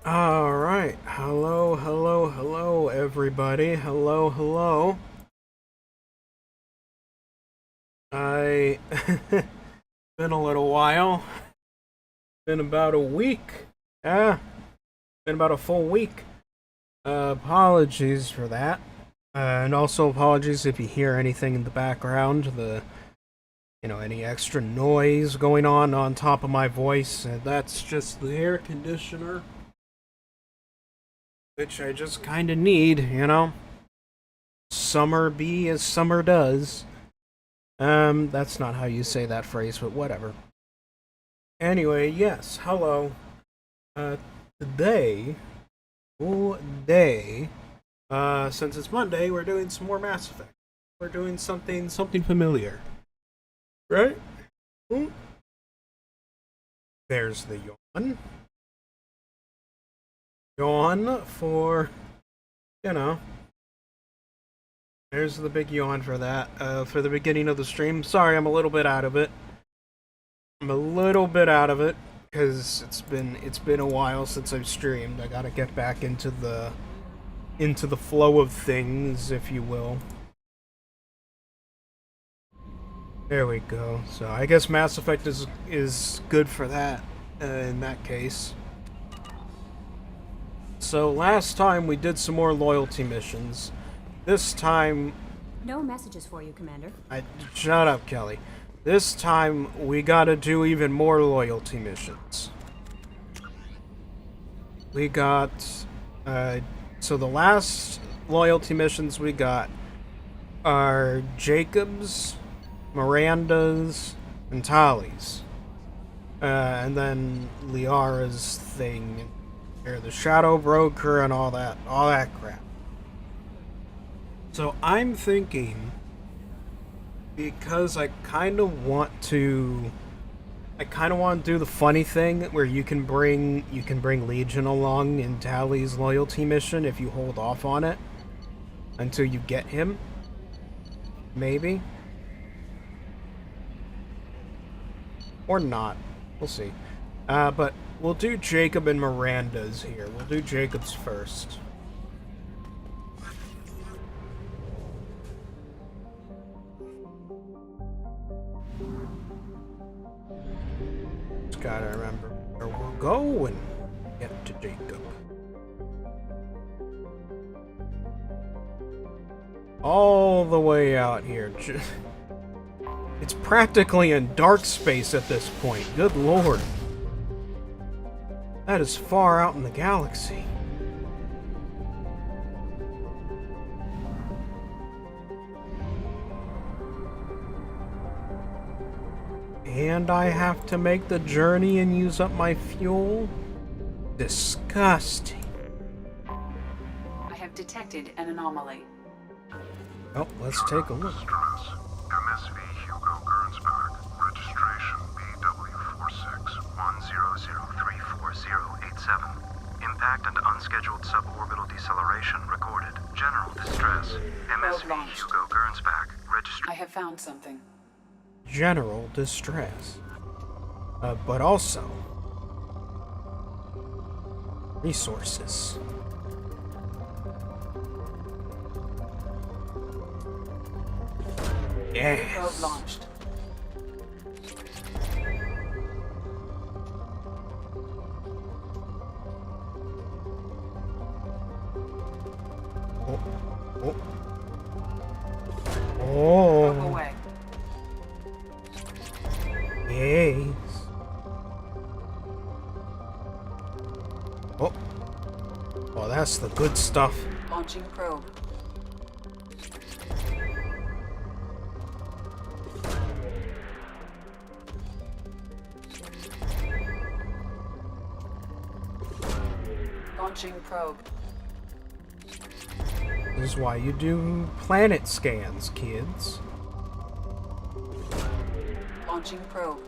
Alright, hello, everybody. Hello. I. Been a little while. Been about a week. Yeah, been about a full week. Apologies for that. And also apologies if you hear anything in the background, any extra noise going on top of my voice. That's just the air conditioner, which I just kinda need. Summer be as summer does. That's not how you say that phrase, but whatever. Anyway, yes, hello. Uh, today, since it's Monday, we're doing some more Mass Effect. We're doing something familiar, right? Ooh. There's the yawn. Yawn for, you know, there's the big yawn for that. For the beginning of the stream. Sorry, I'm a little bit out of it. Because it's been a while since I've streamed. I gotta get back into the flow of things, if you will. There we go. So I guess Mass Effect is good for that. In that case. So last time we did some more loyalty missions. This time, no messages for you, Commander. Shut up, Kelly. This time, we gotta do even more loyalty missions. We got, so the last loyalty missions we got are Jacob's, Miranda's, and Tali's. And then Liara's thing, or the Shadow Broker and all that crap. So I'm thinking, because I kind of want to do the funny thing where you can bring Legion along in Tali's loyalty mission if you hold off on it until you get him. Maybe. Or not. We'll see. But we'll do Jacob and Miranda's here. We'll do Jacob's first. Gotta remember where we'll go and get to Jacob. All the way out here. It's practically in dark space at this point. Good lord. That is far out in the galaxy. And I have to make the journey and use up my fuel? Disgusting. I have detected an anomaly. Oh, let's take a look. MSV Hugo Gernsback, registration BW4610034087. Impact and unscheduled suborbital deceleration recorded. General distress. MSV Hugo Gernsback, registration. I have found something. General distress. But also resources. Yes. Probe launched. Oh. Probe away. Yes. Oh. Oh, that's the good stuff. Launching probe. Launching probe. This is why you do planet scans, kids. Launching probe.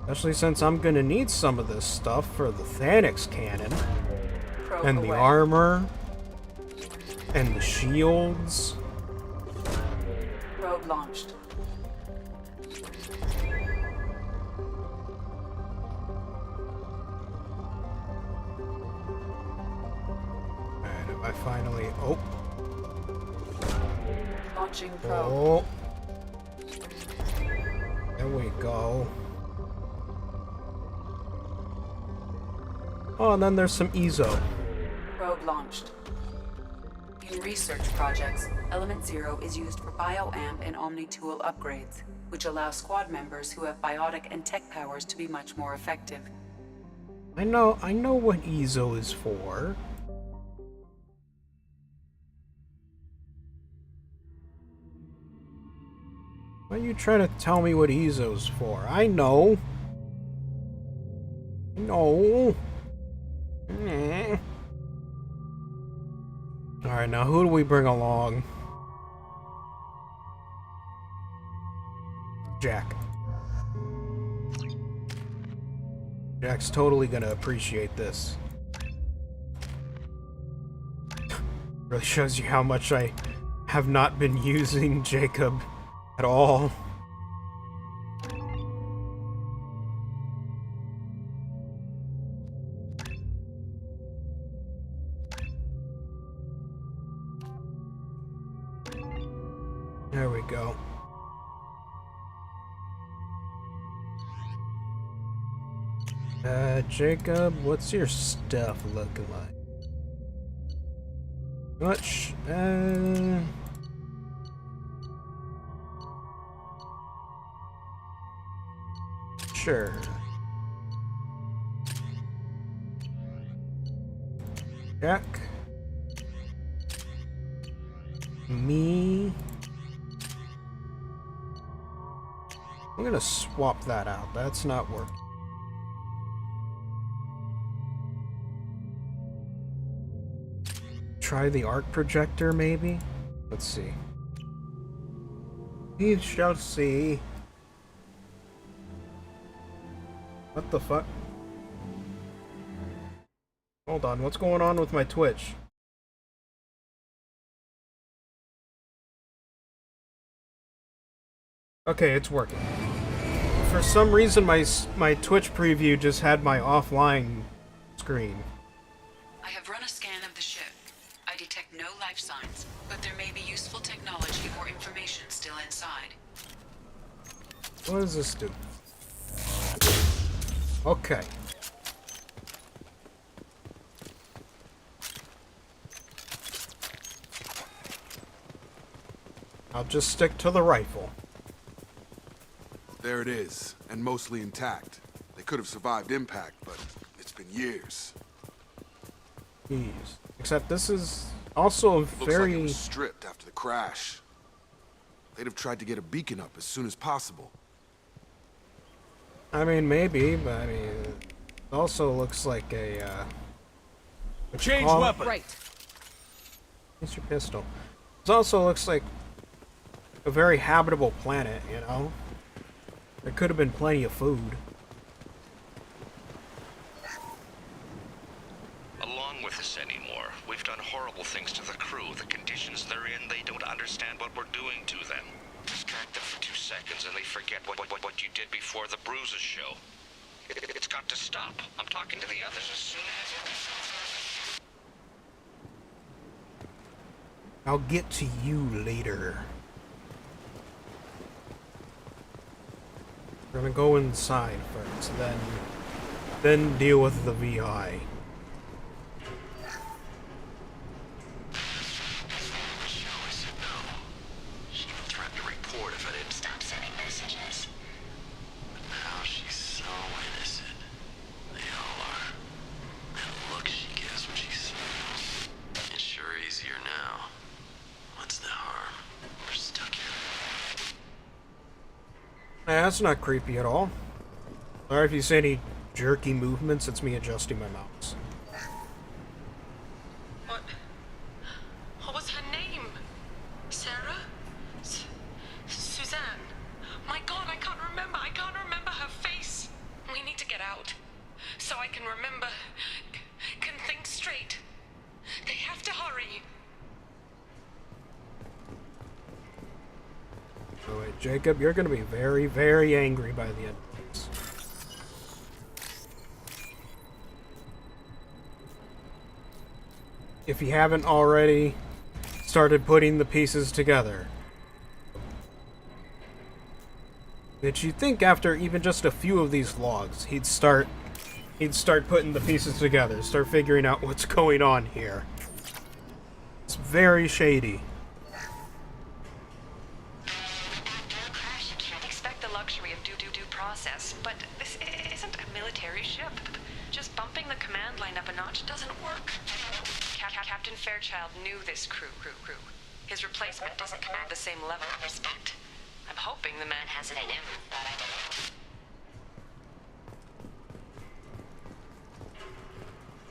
Especially since I'm gonna need some of this stuff for the Thanix cannon. Probe And away. the armor. And the shields. Probe launched. I finally... Oh. Launching probe. Oh. There we go. Oh, and then there's some EZO. Probe launched. In research projects, Element Zero is used for bioamp and omni-tool upgrades, which allow squad members who have biotic and tech powers to be much more effective. I know what EZO is for. Why are you trying to tell me what EZO's for? I know. No. Alright, now who do we bring along? Jack. Jack's totally gonna appreciate this. Really shows you how much I have not been using Jacob at all. There we go. Jacob, what's your stuff looking like? Much, sure. Jack. Me. I'm gonna swap that out. That's not working. Try the arc projector, maybe? Let's see. We shall see. What the fuck? Hold on, what's going on with my Twitch? Okay, it's working. For some reason, my Twitch preview just had my offline screen. I have run a scan of the ship. I detect no life signs, but there may be useful technology or information still inside. What does this do? Okay. I'll just stick to the rifle. There it is, and mostly intact. They could have survived impact, but it's been years. Jeez. Except this is also a Looks like very... it was stripped after the crash. They'd have tried to get a beacon up as soon as possible. I mean, maybe, but I mean, it also looks like a, Change weapon. Right. It's your pistol. It also looks like a very habitable planet, you know? There could have been plenty of food. Along with us anymore. We've done horrible things to the crew. The conditions they're in, they don't understand what we're doing to them. Distract them for 2 seconds and they forget what you did before the bruises show. It's got to stop. I'm talking to the others as soon as... I'll get to you later. We're gonna go inside first, then deal with the VI. She even threatened to report if I didn't stop sending messages. But now she's so innocent. They all are. And the look she gives when she smiles. It's sure easier now. What's the harm? We're stuck here. That's not creepy at all. Sorry if you see any jerky movements, it's me adjusting my mouse. What was her name? Sarah? Suzanne? My God, I can't remember. I can't remember her face. We need to get out. So I can remember. Can think straight. They have to hurry. Oh wait, Jacob, you're gonna be very, very angry by the end of this. if you haven't already started putting the pieces together. That you'd think after even just a few of these logs, he'd start putting the pieces together, start figuring out what's going on here. It's very shady. After a crash, you can't expect the luxury of due process, but this isn't a military ship. Just bumping the command line up a notch doesn't work. Captain Fairchild knew this crew. His replacement doesn't command the same level of respect. I'm hoping the man has it in him, but I don't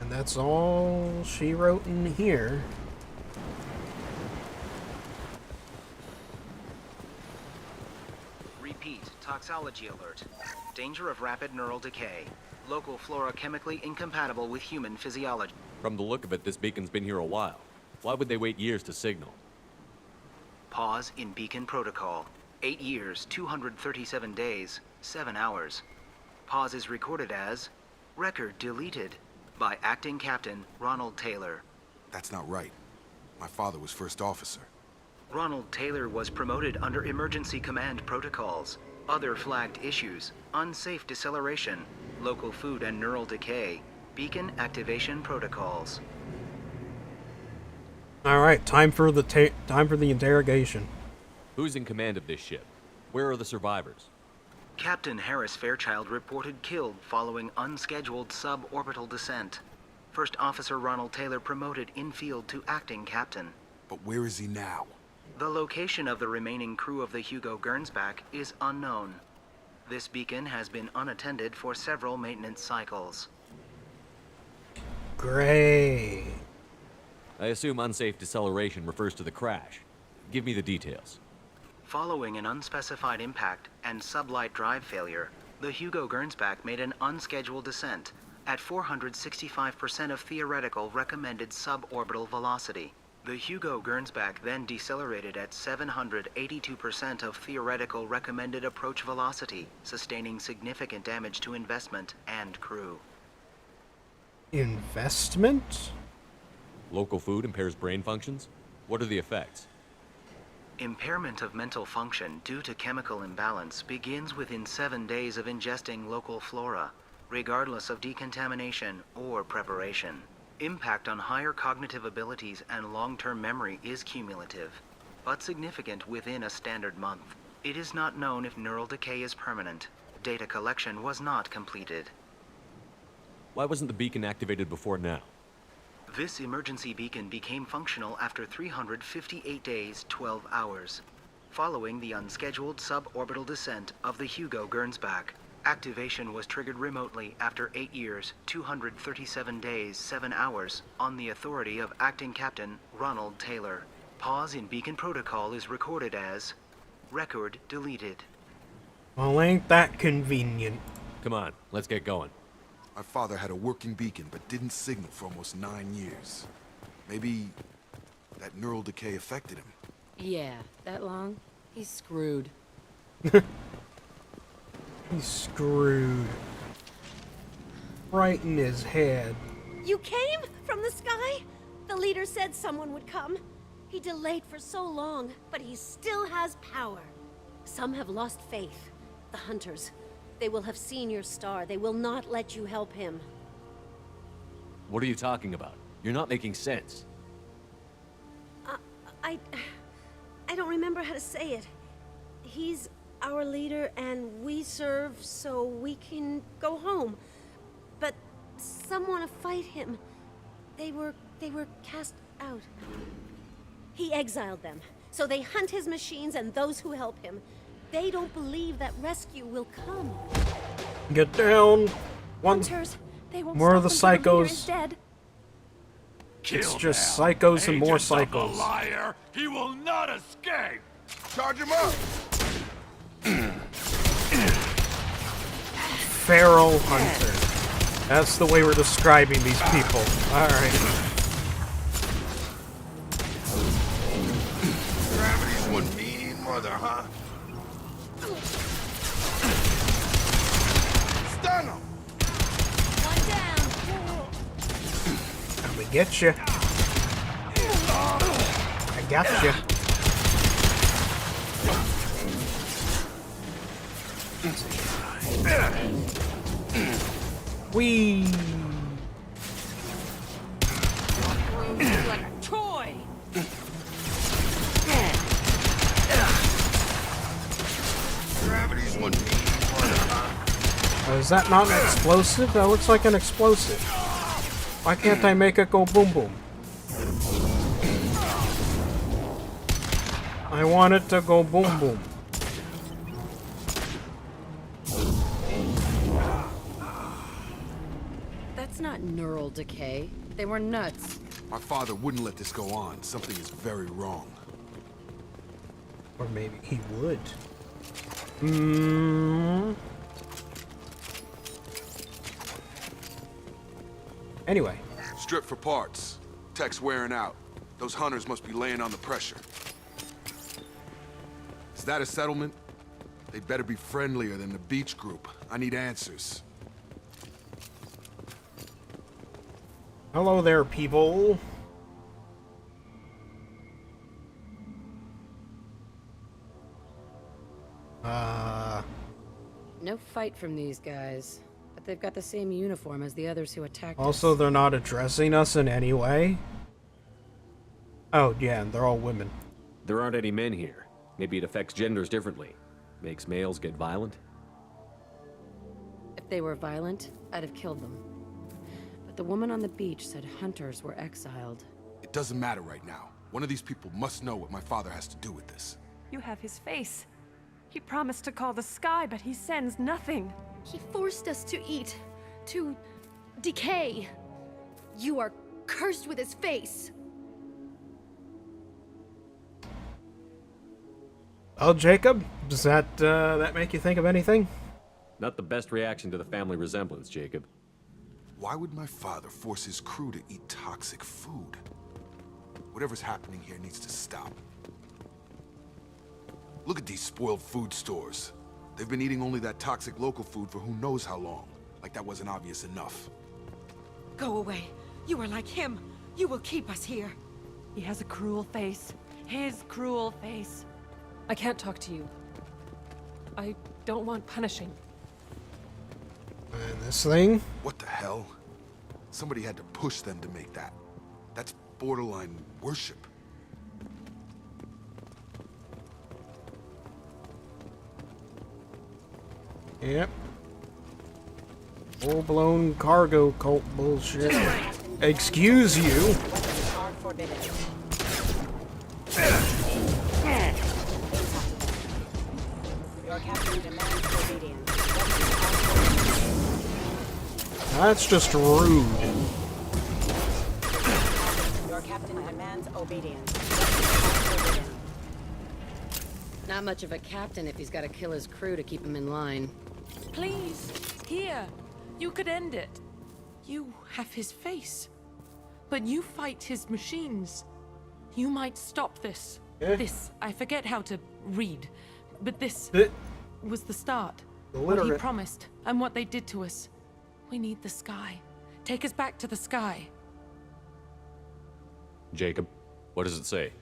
know. And that's all she wrote in here. Repeat, toxology alert. Danger of rapid neural decay. Local flora chemically incompatible with human physiology. From the look of it, this beacon's been here a while. Why would they wait years to signal? Pause in beacon protocol. 8 years, 237 days, 7 hours. Pause is recorded as record deleted by acting captain Ronald Taylor. That's not right. My father was first officer. Ronald Taylor was promoted under emergency command protocols. Other flagged issues: unsafe deceleration, local food and neural decay, beacon activation protocols. All right, time for the interrogation. Who's in command of this ship? Where are the survivors? Captain Harris Fairchild reported killed following unscheduled suborbital descent. First Officer Ronald Taylor promoted in-field to acting captain. But where is he now? The location of the remaining crew of the Hugo Gernsback is unknown. This beacon has been unattended for several maintenance cycles. Great. I assume unsafe deceleration refers to the crash. Give me the details. Following an unspecified impact and sublight drive failure, the Hugo Gernsback made an unscheduled descent at 465% of theoretical recommended suborbital velocity. The Hugo Gernsback then decelerated at 782% of theoretical recommended approach velocity, sustaining significant damage to investment and crew. Investment? Local food impairs brain functions? What are the effects? Impairment of mental function due to chemical imbalance begins within 7 days of ingesting local flora, regardless of decontamination or preparation. Impact on higher cognitive abilities and long-term memory is cumulative, but significant within a standard month. It is not known if neural decay is permanent. Data collection was not completed. Why wasn't the beacon activated before now? This emergency beacon became functional after 358 days, 12 hours, following the unscheduled suborbital descent of the Hugo Gernsback. Activation was triggered remotely after 8 years, 237 days, 7 hours, on the authority of Acting Captain Ronald Taylor. Pause in beacon protocol is recorded as record deleted. Well, ain't that convenient. Come on, let's get going. My father had a working beacon, but didn't signal for almost 9 years. Maybe that neural decay affected him. Yeah, that long? He's screwed. He's screwed. Right in his head. You came from the sky? The leader said someone would come. He delayed for so long, but he still has power. Some have lost faith. The hunters. They will have seen your star. They will not let you help him. What are you talking about? You're not making sense. I don't remember how to say it. He's our leader and we serve so we can go home. But some want to fight him. They were cast out. He exiled them, so they hunt his machines and those who help him. They don't believe that rescue will come. Get down. Hunters, they won't more of the stop until the leader psychos. is dead. It's just psychos and more Agent of the psychos. liar! He will not escape! Charge him up! Feral hunter. That's the way we're describing these people. Alright. Gravity's one mean mother, huh? Stun him! One down. Let me get you. Gotcha. Wee. Like toy. Gravity's one. Is that not an explosive? That looks like an explosive. Why can't I make it go boom boom? I want it to go boom boom. That's not neural decay. They were nuts. My father wouldn't let this go on. Something is very wrong. Or maybe he would. Anyway. Strip for parts. Tech's wearing out. Those hunters must be laying on the pressure. Is that a settlement? They'd better be friendlier than the beach group. I need answers. Hello there, people. No fight from these guys, but they've got the same uniform as the others who attacked us. Also, they're not addressing us in any way. Oh, yeah, and they're all women. There aren't any men here. Maybe it affects genders differently. Makes males get violent? If they were violent, I'd have killed them. But the woman on the beach said hunters were exiled. It doesn't matter right now. One of these people must know what my father has to do with this. You have his face. He promised to call the sky, but he sends nothing. He forced us to eat, to decay. You are cursed with his face. Oh, Jacob, does that make you think of anything? Not the best reaction to the family resemblance, Jacob. Why would my father force his crew to eat toxic food? Whatever's happening here needs to stop. Look at these spoiled food stores. They've been eating only that toxic local food for who knows how long. Like that wasn't obvious enough. Go away. You are like him. You will keep us here. He has a cruel face. His cruel face. I can't talk to you. I don't want punishing. And this thing? What the hell? Somebody had to push them to make that. That's borderline worship. Yep. Full-blown cargo cult bullshit. Excuse you. That's just rude. Your captain demands obedience. Not much of a captain if he's got to kill his crew to keep him in line. Please, here. You could end it. You have his face. But you fight his machines. You might stop this. This, I forget how to read. But this was the start. What he promised and what they did to us. We need the sky. Take us back to the sky. Jacob, what does it say?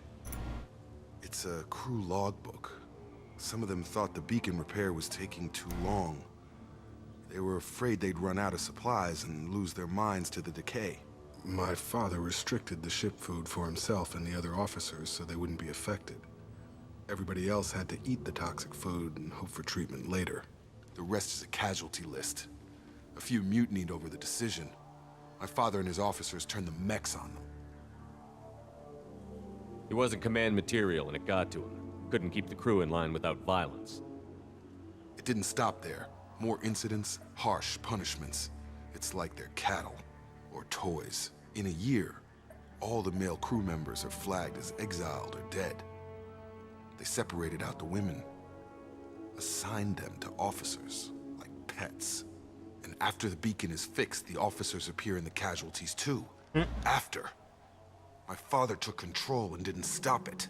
It's a crew logbook. Some of them thought the beacon repair was taking too long. They were afraid they'd run out of supplies and lose their minds to the decay. My father restricted the ship food for himself and the other officers so they wouldn't be affected. Everybody else had to eat the toxic food and hope for treatment later. The rest is a casualty list. A few mutinied over the decision. My father and his officers turned the mechs on them. He wasn't command material and it got to him. Couldn't keep the crew in line without violence. It didn't stop there. More incidents, harsh punishments. It's like they're cattle or toys. In a year, all the male crew members are flagged as exiled or dead. They separated out the women, assigned them to officers like pets. And after the beacon is fixed, the officers appear in the casualties too. After. My father took control and didn't stop it.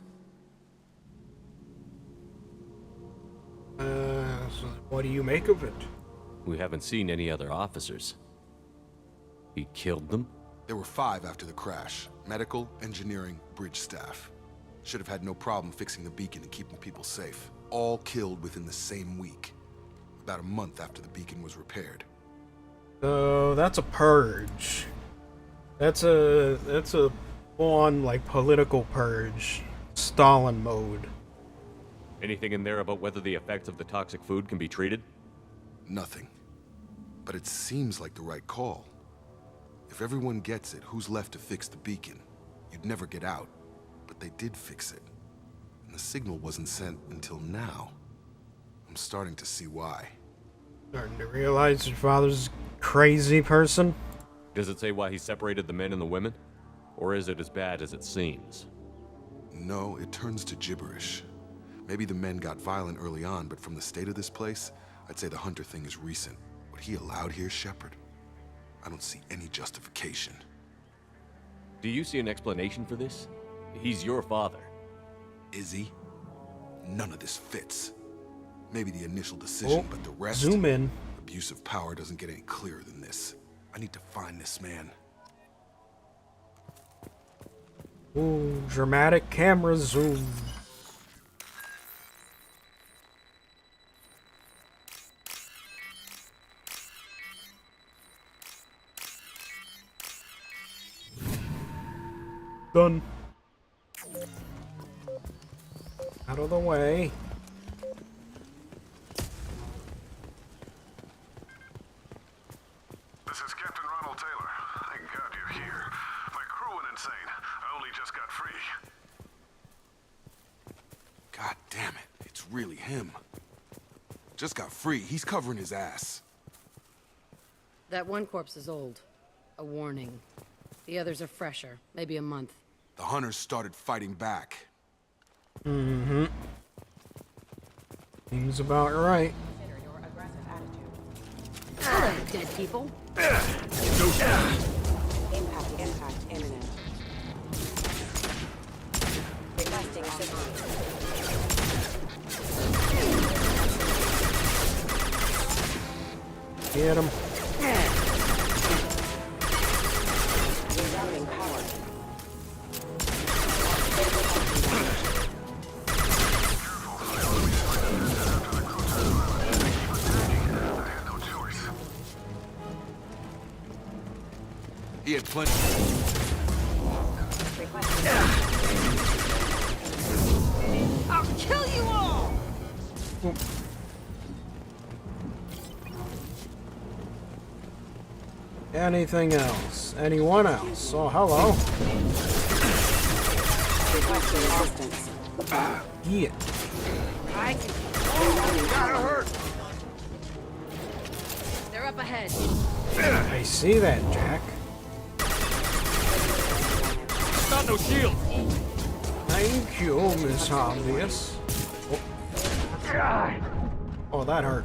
So what do you make of it? We haven't seen any other officers. He killed them? There were 5 after the crash. Medical, engineering, bridge staff. Should have had no problem fixing the beacon and keeping people safe. All killed within the same week. About a month after the beacon was repaired. So that's a purge. That's a full-on like political purge. Stalin mode. Anything in there about whether the effects of the toxic food can be treated? Nothing. But it seems like the right call. If everyone gets it, who's left to fix the beacon? You'd never get out. But they did fix it. And the signal wasn't sent until now. I'm starting to see why. Starting to realize your father's a crazy person? Does it say why he separated the men and the women? Or is it as bad as it seems? No, it turns to gibberish. Maybe the men got violent early on, but from the state of this place, I'd say the Hunter thing is recent. What he allowed here, Shepard? I don't see any justification. Do you see an explanation for this? He's your father. Is he? None of this fits. Maybe the initial decision, but the rest... Zoom in. Abuse of power doesn't get any clearer than this. I need to find this man. Ooh, dramatic camera zoom. Done. Out of the way. This is Captain Ronald Taylor. Thank God you're here. My crew went insane. I only just got free. God damn it, it's really him. Just got free. He's covering his ass. That one corpse is old. A warning. The others are fresher, maybe a month. The hunters started fighting back. Mm-hmm. Seems about right. Hello, dead people. Impact imminent. Requesting assistance. Get him. Rerouting power. He had plenty. I'll kill you all! Anything else? Anyone else? Oh, hello. Requesting assistance. Yeah. I can... Gotta hurt! They're up ahead. I see that, Jack. Not no shield! Thank you, Miss Obvious. Oh. Oh, that hurt.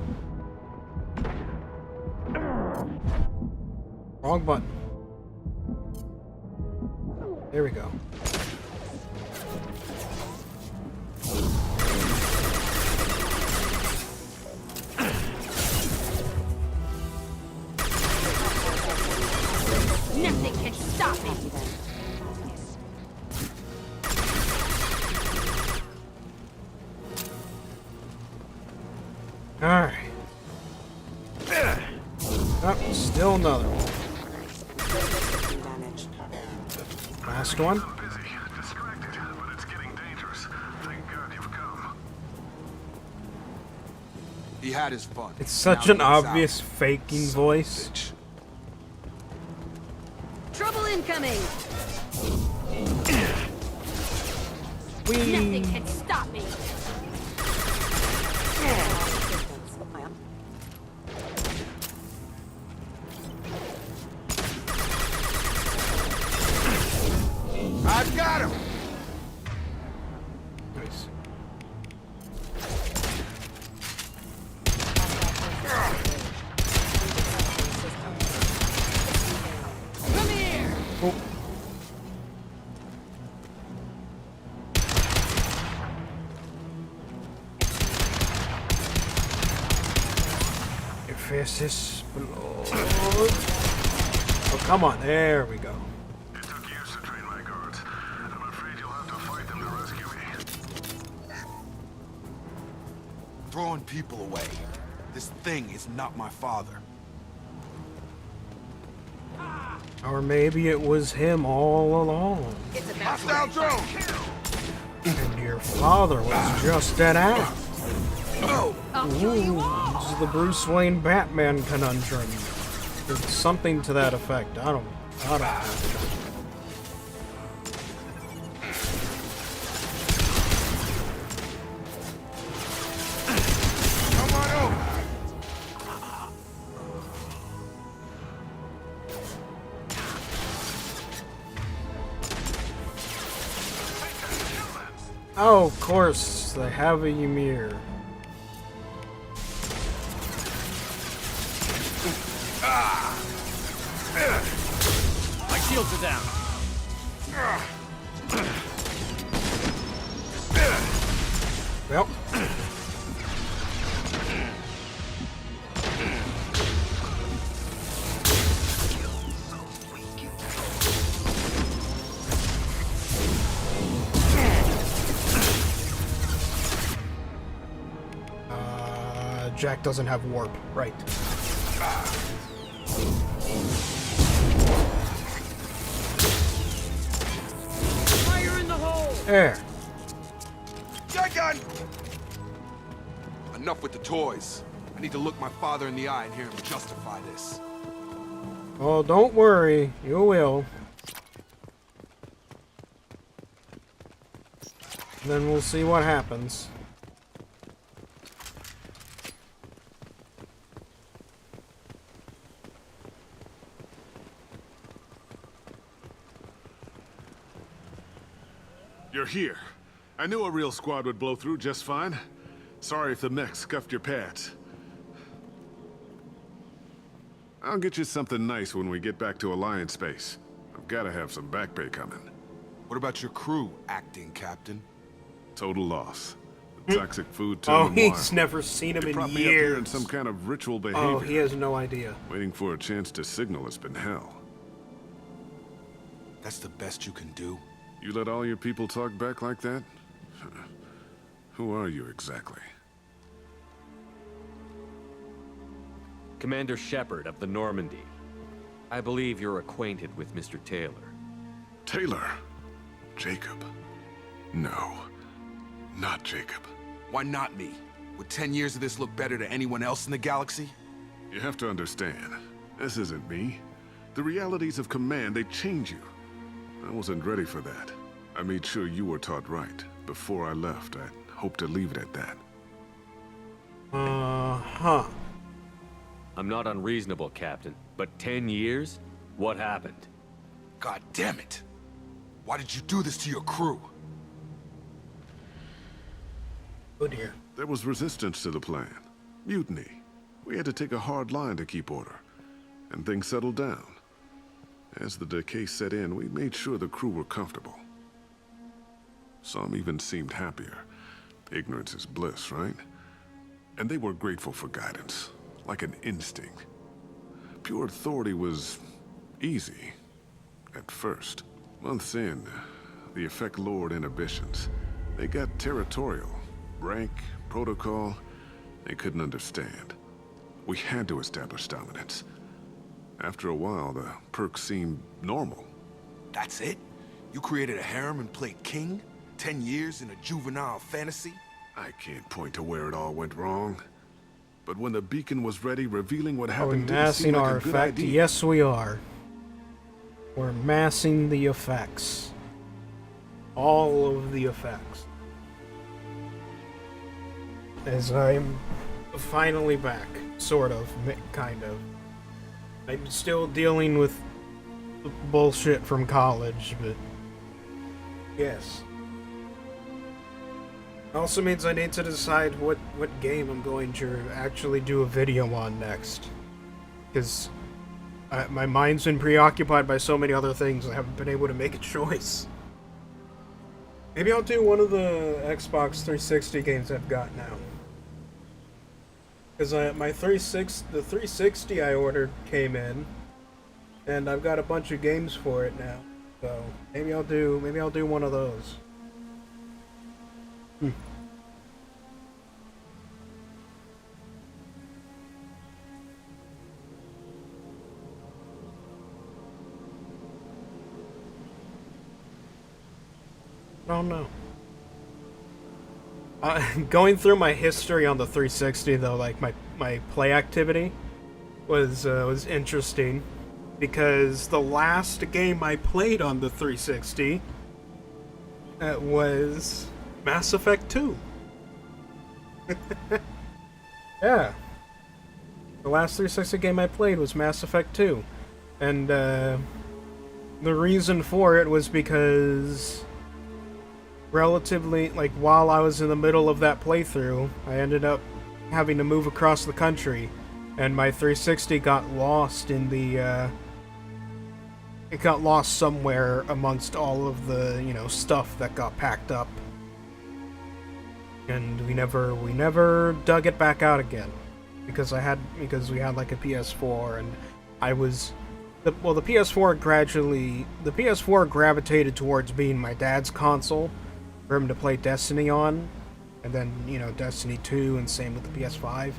Wrong button. There we go. Nothing can stop me! Alright. Oh, still another one. Last one. I'm busy, distracted, but it's getting dangerous. Thank God you've come. He had his fun. It's such Now an he's obvious out. faking Son of a voice. bitch. Trouble incoming! Nothing can stop me! I got him! Nice. Come here! Oh. If this is blood. Oh, come on. There we go. It took years to train my guards. I'm afraid you'll have to fight them to rescue me. throwing people away. This thing is not my father. Or maybe it was him all along. It's about Hostile drone! And your father was just an act. Oh! Ooh, this is the Bruce Wayne Batman conundrum. It's something to that effect. I don't know. Come on over! Oh, of course, they have a Ymir. My shields are down. Well. Jack doesn't have warp, right. Fire in the hole! There. Gun! Enough with the toys. I need to look my father in the eye and hear him justify this. Oh, don't worry. You will. Then we'll see what happens. You're here. I knew a real squad would blow through just fine. Sorry if the mech scuffed your pads. I'll get you something nice when we get back to Alliance space. I've got to have some back pay coming. What about your crew, acting captain? Total loss. The toxic food Oh, turned them he's wild. never seen him They in propped me up here in years. some kind of ritual behavior. Oh, he has no idea. Waiting for a chance to signal has been hell. That's the best you can do? You let all your people talk back like that? Who are you exactly? Commander Shepard of the Normandy. I believe you're acquainted with Mr. Taylor. Taylor? Jacob? No. Not Jacob. Why not me? Would 10 years of this look better to anyone else in the galaxy? You have to understand, this isn't me. The realities of command, they change you. I wasn't ready for that. I made sure you were taught right. Before I left, I hope to leave it at that. Uh-huh. I'm not unreasonable, Captain, but 10 years? What happened? God damn it! Why did you do this to your crew? Oh dear. There was resistance to the plan. Mutiny. We had to take a hard line to keep order. And things settled down. As the decay set in, we made sure the crew were comfortable. Some even seemed happier. Ignorance is bliss, right? And they were grateful for guidance, like an instinct. Pure authority was easy, at first. Months in, the effect lowered inhibitions. They got territorial. Rank, protocol, they couldn't understand. We had to establish dominance. After a while, the perks seemed normal. That's it? You created a harem and played king? 10 years in a juvenile fantasy? I can't point to where it all went wrong. But when the beacon was ready, revealing what Are we happened didn't massing seem like our a good effect? idea. Yes, we are. We're massing the effects. All of the effects. As I'm finally back. Sort of. Kind of. I'm still dealing with the bullshit from college, but... yes. Also means I need to decide what game I'm going to actually do a video on next. Because my mind's been preoccupied by so many other things, I haven't been able to make a choice. Maybe I'll do one of the Xbox 360 games I've got now. Because the 360 I ordered came in, and I've got a bunch of games for it now. So maybe I'll do one of those. I don't know. Going through my history on the 360 though, like my play activity was interesting because the last game I played on the 360 was Mass Effect 2. Yeah. The last 360 game I played was Mass Effect 2. And the reason for it was because relatively, like, while I was in the middle of that playthrough, I ended up having to move across the country, and my 360 got lost in the, it got lost somewhere amongst all of the, you know, stuff that got packed up. And we never dug it back out again. Because we had like a PS4, and I was... the PS4 gravitated towards being my dad's console for him to play Destiny on, and then, you know, Destiny 2, and same with the PS5,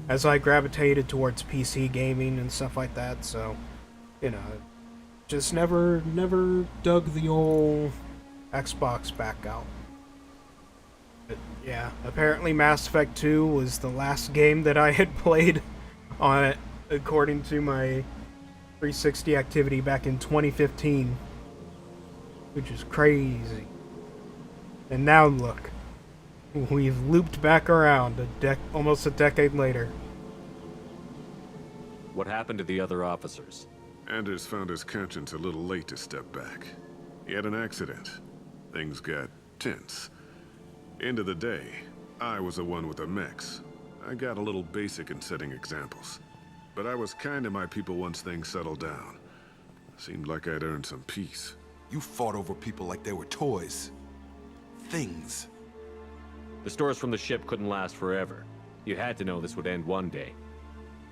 as I gravitated towards PC gaming and stuff like that, so, you know, just never dug the old Xbox back out. But, yeah, apparently Mass Effect 2 was the last game that I had played on it, according to my 360 activity back in 2015, which is crazy. And now look, we've looped back around almost a decade later. What happened to the other officers? Anders found his conscience a little late to step back. He had an accident. Things got tense. End of the day, I was the one with the mechs. I got a little basic in setting examples. But I was kind to my people once things settled down. Seemed like I'd earned some peace. You fought over people like they were toys. Things. The stores from the ship couldn't last forever. You had to know this would end one day.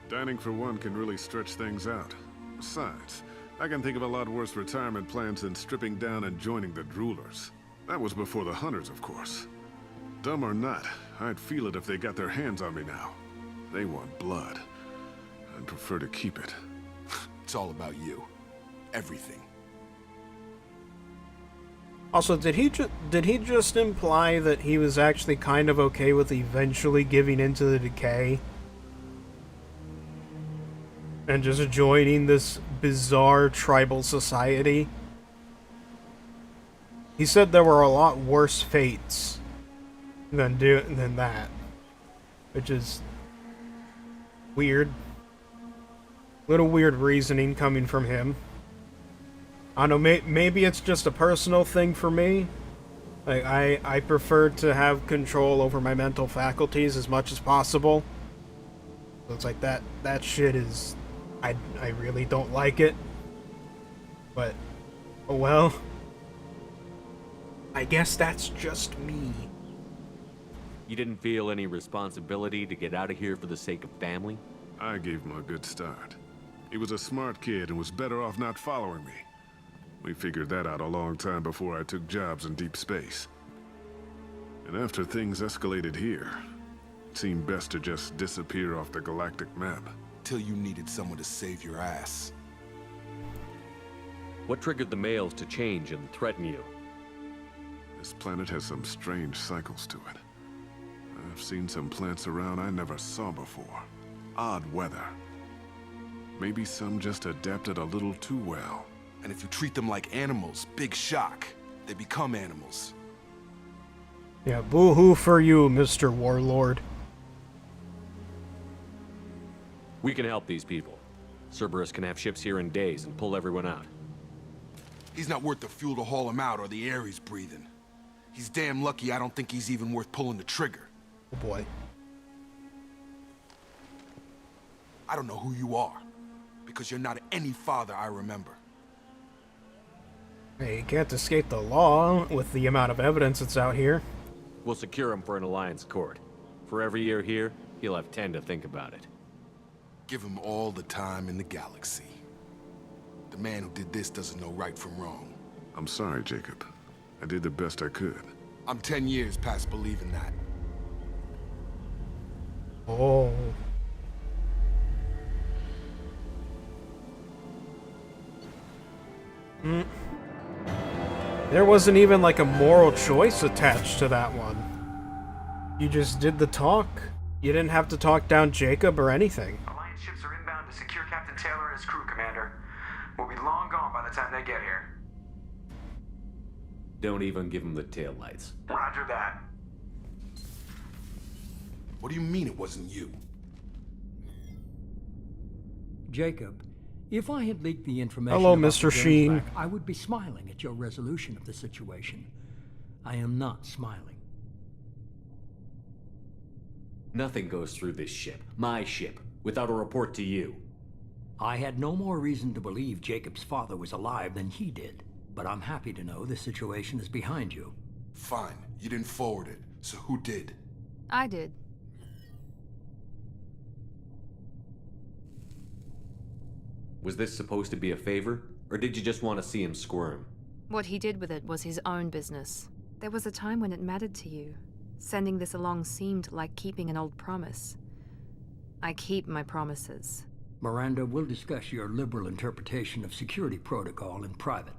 Dining for one can really stretch things out. Besides, I can think of a lot worse retirement plans than stripping down and joining the Droolers. That was before the Hunters, of course. Dumb or not, I'd feel it if they got their hands on me now. They want blood. I'd prefer to keep it. It's all about you. Everything. Also, did he just imply that he was actually kind of okay with eventually giving into the decay? And just joining this bizarre tribal society? He said there were a lot worse fates than that. Which is weird. Little weird reasoning coming from him. I don't know, maybe it's just a personal thing for me. Like, I prefer to have control over my mental faculties as much as possible. So it's like that shit is... I really don't like it. But, oh well. I guess that's just me. You didn't feel any responsibility to get out of here for the sake of family? I gave him a good start. He was a smart kid and was better off not following me. We figured that out a long time before I took jobs in deep space. And after things escalated here, it seemed best to just disappear off the galactic map. Till you needed someone to save your ass. What triggered the males to change and threaten you? This planet has some strange cycles to it. I've seen some plants around I never saw before. Odd weather. Maybe some just adapted a little too well. And if you treat them like animals, big shock. They become animals. Yeah, boo-hoo for you, Mr. Warlord. We can help these people. Cerberus can have ships here in days and pull everyone out. He's not worth the fuel to haul him out or the air he's breathing. He's damn lucky I don't think he's even worth pulling the trigger. Oh boy. I don't know who you are, because you're not any father I remember. Hey, you can't escape the law with the amount of evidence that's out here. We'll secure him for an Alliance court. For every year here, he'll have 10 to think about it. Give him all the time in the galaxy. The man who did this doesn't know right from wrong. I'm sorry, Jacob. I did the best I could. I'm 10 years past believing that. Oh. There wasn't even like a moral choice attached to that one. You just did the talk. You didn't have to talk down Jacob or anything. Alliance ships are inbound to secure Captain Taylor and his crew, Commander. We'll be long gone by the time they get here. Don't even give him the taillights. Roger that. What do you mean it wasn't you? Jacob, if I had leaked the information Hello, about Mr. the Sheen. Gernsback, I would be smiling at your resolution of the situation. I am not smiling. Nothing goes through this ship, my ship, without a report to you. I had no more reason to believe Jacob's father was alive than he did, but I'm happy to know the situation is behind you. Fine, you didn't forward it, so who did? I did. Was this supposed to be a favor, or did you just want to see him squirm? What he did with it was his own business. There was a time when it mattered to you. Sending this along seemed like keeping an old promise. I keep my promises. Miranda, we'll discuss your liberal interpretation of security protocol in private.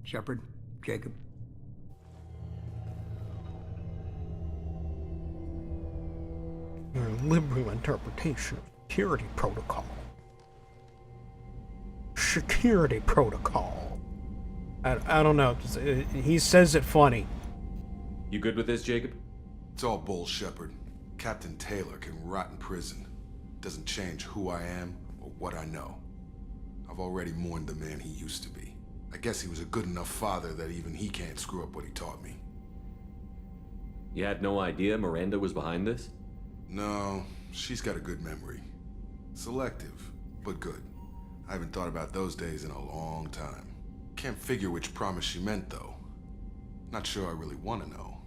Shepard, Jacob. Your liberal interpretation of security protocol. Security protocol. I don't know. He says it funny. You good with this, Jacob? It's all bull, Shepard. Captain Taylor can rot in prison. Doesn't change who I am or what I know. I've already mourned the man he used to be. I guess he was a good enough father that even he can't screw up what he taught me. You had no idea Miranda was behind this? No, she's got a good memory. Selective, but good. I haven't thought about those days in a long time. Can't figure which promise she meant, though. Not sure I really want to know.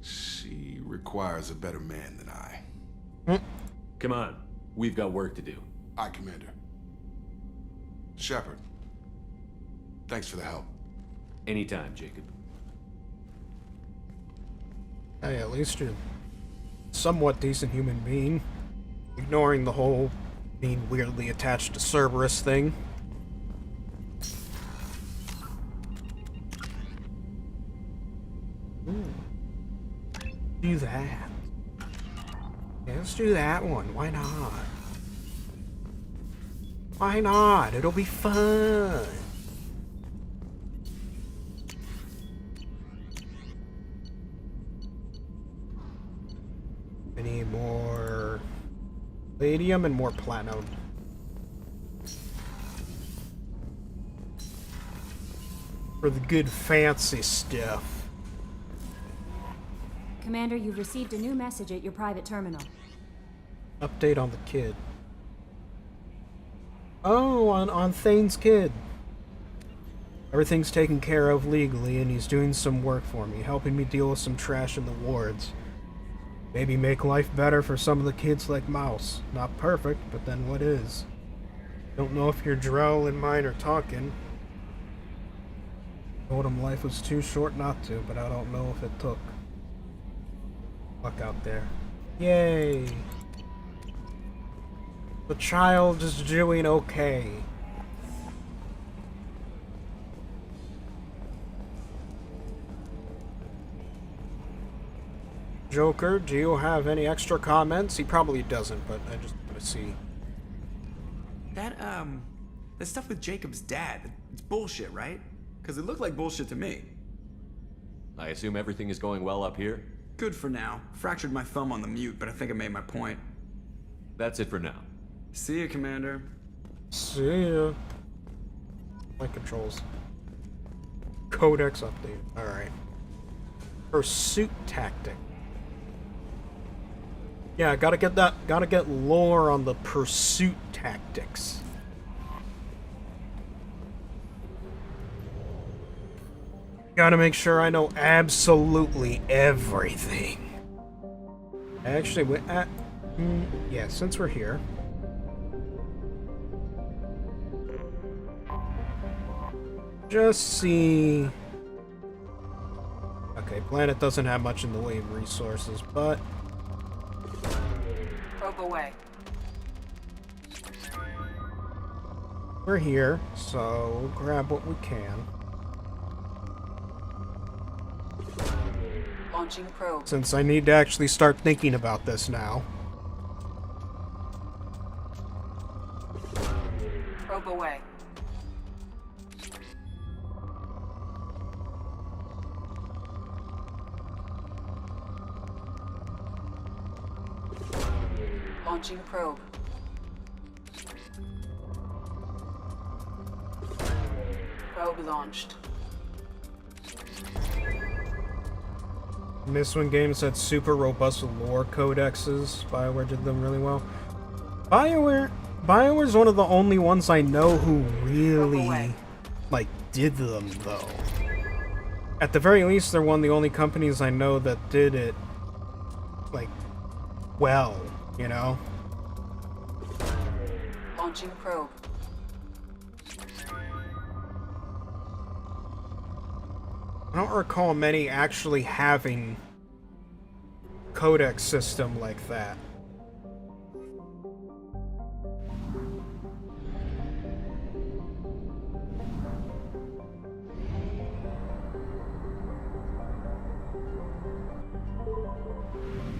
She requires a better man than I. Come on, we've got work to do. Aye, Commander. Shepard, thanks for the help. Anytime, Jacob. Hey, at least you're a somewhat decent human being. Ignoring the whole being weirdly attached to Cerberus thing. Ooh. Do that. Yeah, let's do that one. Why not? Why not? It'll be fun. I need more palladium and more platinum. For the good fancy stuff. Commander, you've received a new message at your private terminal. Update on the kid. Oh, on Thane's kid. Everything's taken care of legally, and he's doing some work for me, helping me deal with some trash in the wards. Maybe make life better for some of the kids like Mouse. Not perfect, but then what is? Don't know if your Drell and mine are talking. Told him life was too short not to, but I don't know if it took. Luck out there. Yay! The child is doing okay. Joker, do you have any extra comments? He probably doesn't, but I just want to see. That stuff with Jacob's dad, it's bullshit, right? Because it looked like bullshit to me. I assume everything is going well up here? Good for now. Fractured my thumb on the mute, but I think I made my point. That's it for now. See ya, Commander. See ya. My controls. Codex update. Alright. Pursuit tactic. Yeah, gotta get lore on the pursuit tactics. Gotta make sure I know absolutely everything. Actually, yeah, since we're here. Just see. Okay, planet doesn't have much in the way of resources, but Probe away. we're here, so grab what we can. Launching probe. Since I need to actually start thinking about this now. Probe away. Launching probe. Probe launched. This one games had super robust lore codexes. BioWare did them really well. BioWare's one of the only ones I know who really, like, did them, though. At the very least, they're one of the only companies I know that did it, like, well, you know? Launching probe. I don't recall many actually having codex system like that.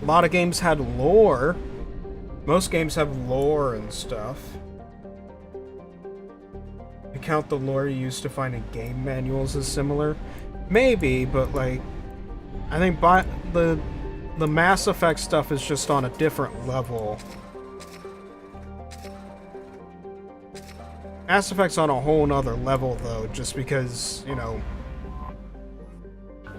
A lot of games had lore. Most games have lore and stuff. I count the lore you used to find in game manuals as similar. Maybe, but like, I think the Mass Effect stuff is just on a different level. Mass Effect's on a whole nother level, though, just because, you know,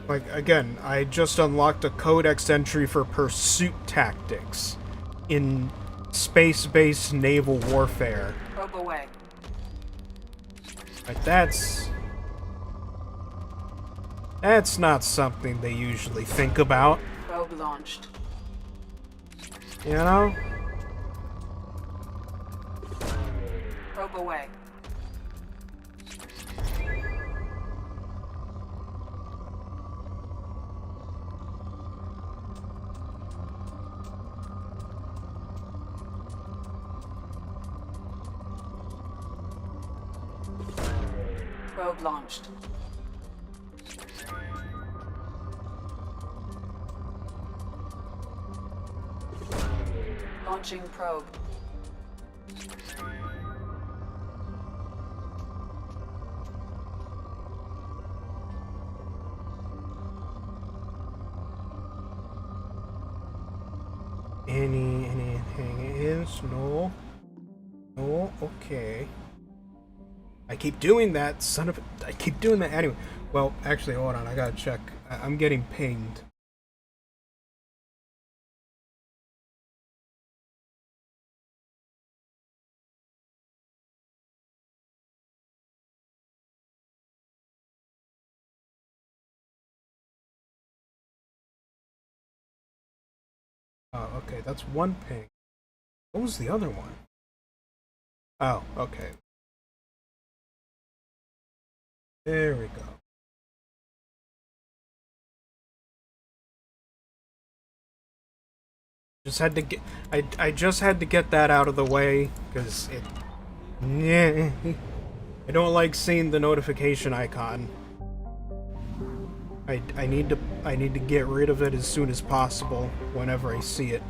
like, again, I just unlocked a codex entry for pursuit tactics in space-based naval warfare. Probe away. Like, that's not something they usually think about. Probe launched. You know? Probe away. Probe launched. Launching probe. Anything else? No. No? Okay. I keep doing that, son of a... I keep doing that anyway. Well, actually, hold on. I gotta check. I'm getting pinged. Oh, okay. That's one ping. What was the other one? Oh, okay. There we go. Just had to get... I just had to get that out of the way, because it... Yeah. I don't like seeing the notification icon. I need to get rid of it as soon as possible whenever I see it.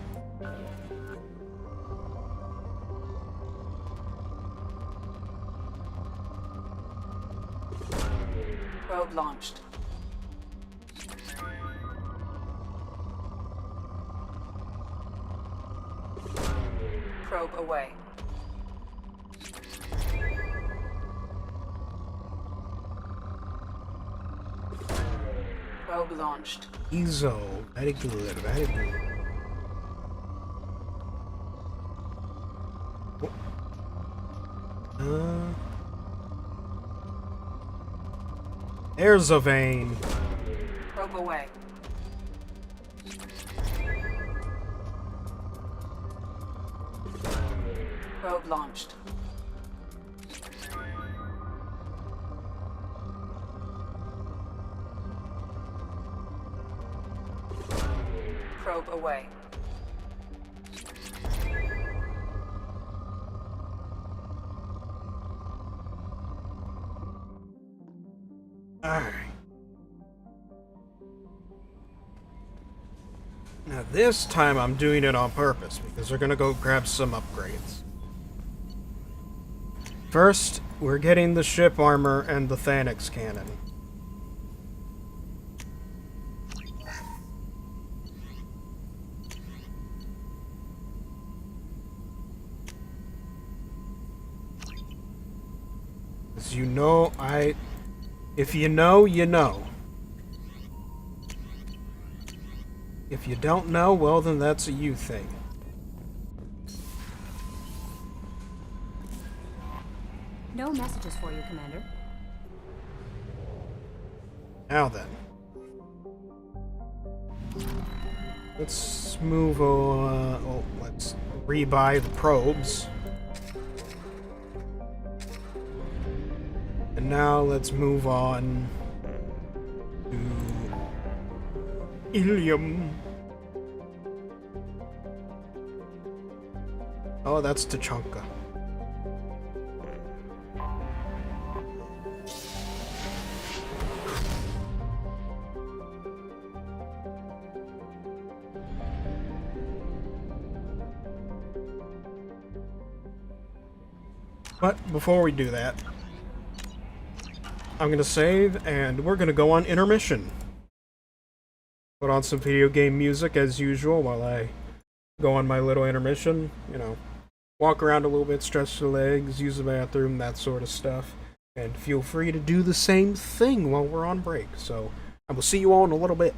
Probe launched. Probe away. Probe launched. Ezo. Very good, very good. There's a vein. Probe away. Probe launched. Probe away. Alright. Now this time I'm doing it on purpose, because we're gonna go grab some upgrades. First, we're getting the ship armor and the Thanix cannon. As you know, if you know, you know. If you don't know, well then that's a you thing. No messages for you, Commander. Now then. Let's move on. Let's rebuy the probes. And now let's move on to Ilium. Oh, that's Tachanka. But before we do that, I'm gonna save and we're gonna go on intermission. Put on some video game music as usual while I go on my little intermission. You know, walk around a little bit, stretch the legs, use the bathroom, that sort of stuff. And feel free to do the same thing while we're on break. So I will see you all in a little bit.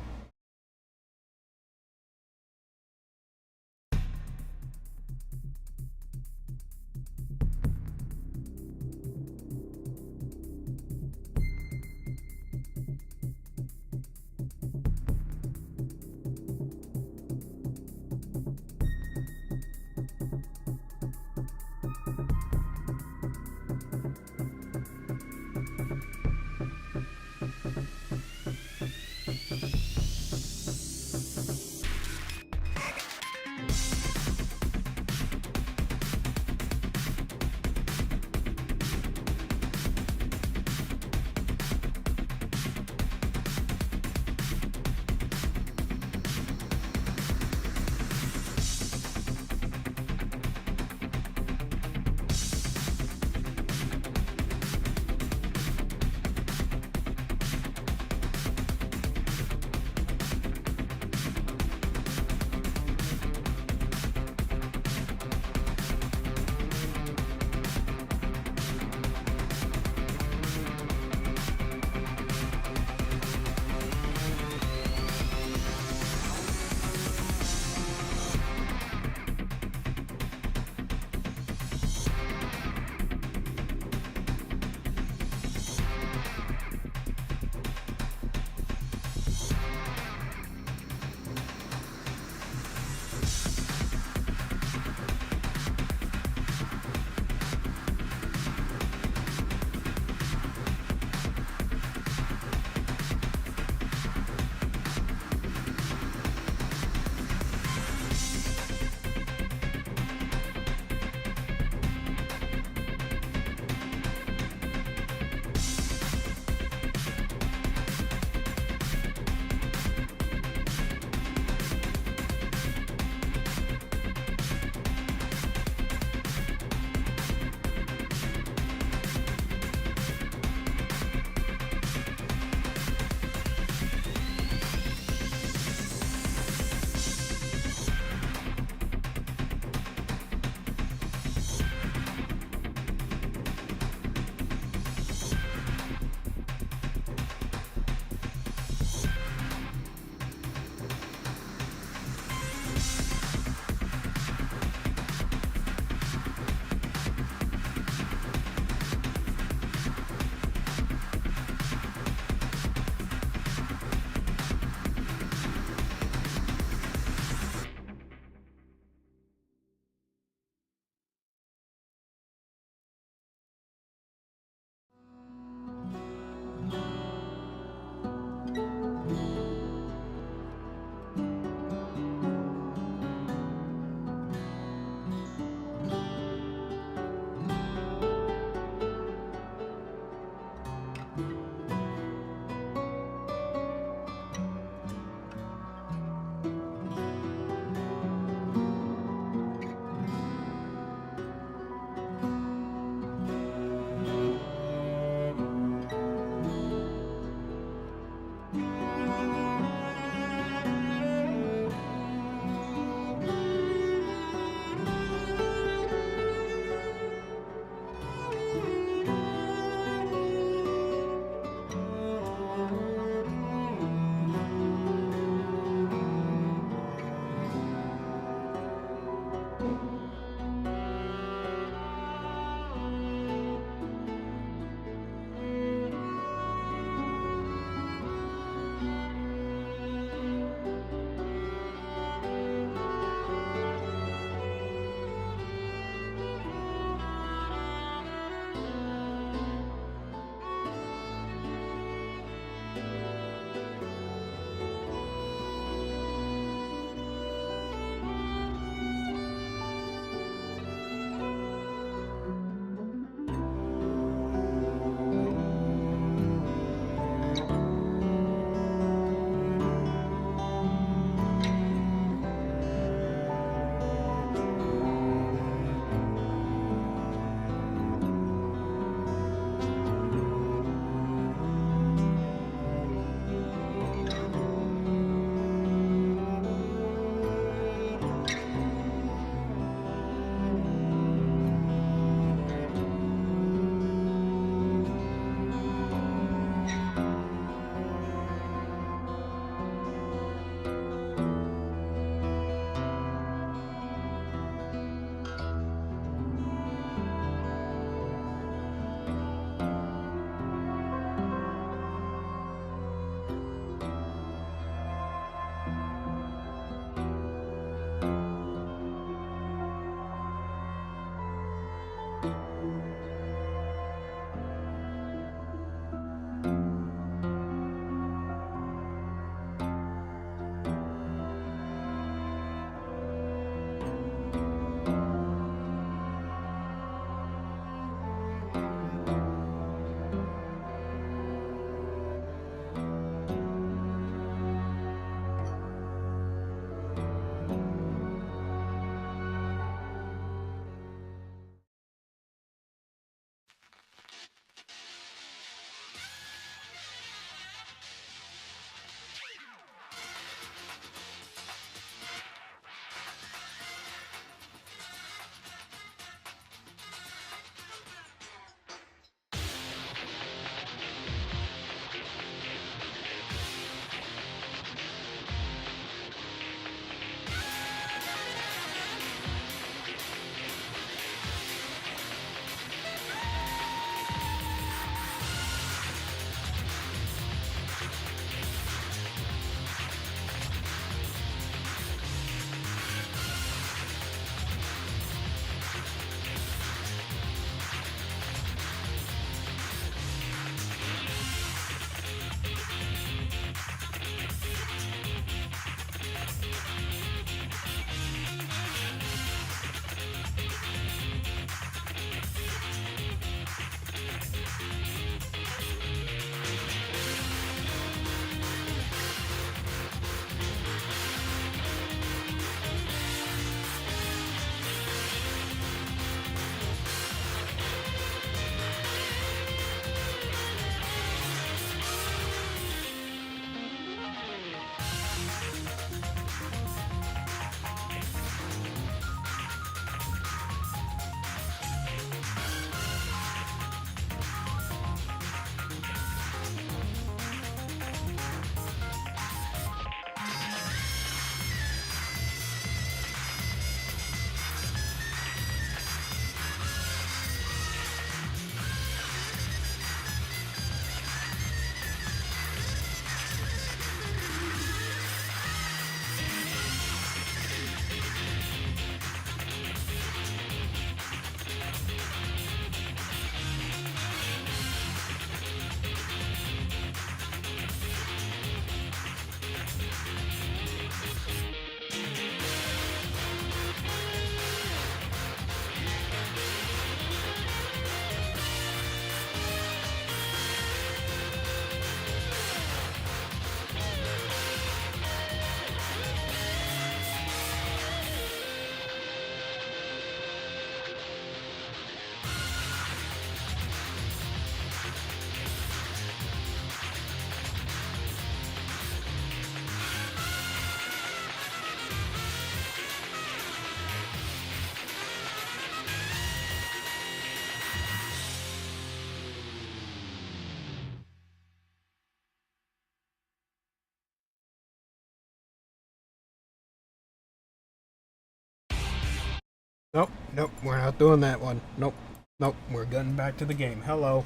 Nope, nope, we're not doing that one. Nope, nope, we're getting back to the game. Hello.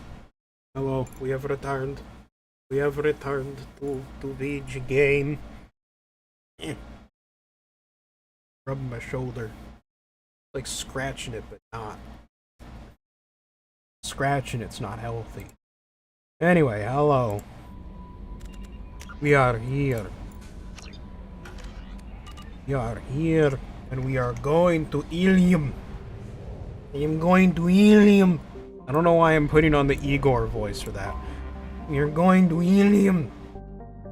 Hello, we have returned. We have returned to the game. Rubbing my shoulder. Like scratching it, but not. Scratching it's not healthy. Anyway, hello. We are here. We are here, and we are going to Ilium. I am going to Ilium. I don't know why I'm putting on the Igor voice for that. We are going to Ilium.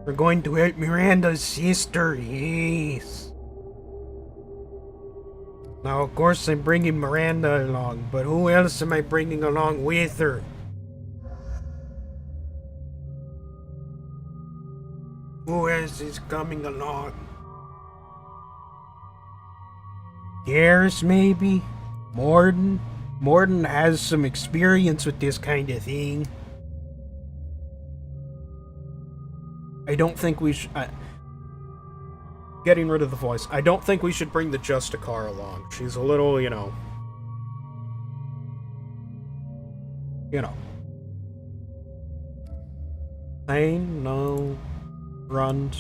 We're going to help Miranda's sister. Yes. Now, of course, I'm bringing Miranda along, but who else am I bringing along with her? Who else is coming along? Garrus, maybe? Morden? Morden has some experience with this kind of thing. I don't think we should... getting rid of the voice. I don't think we should bring the Justicar along. She's a little, you know... Thane? No. Grunt.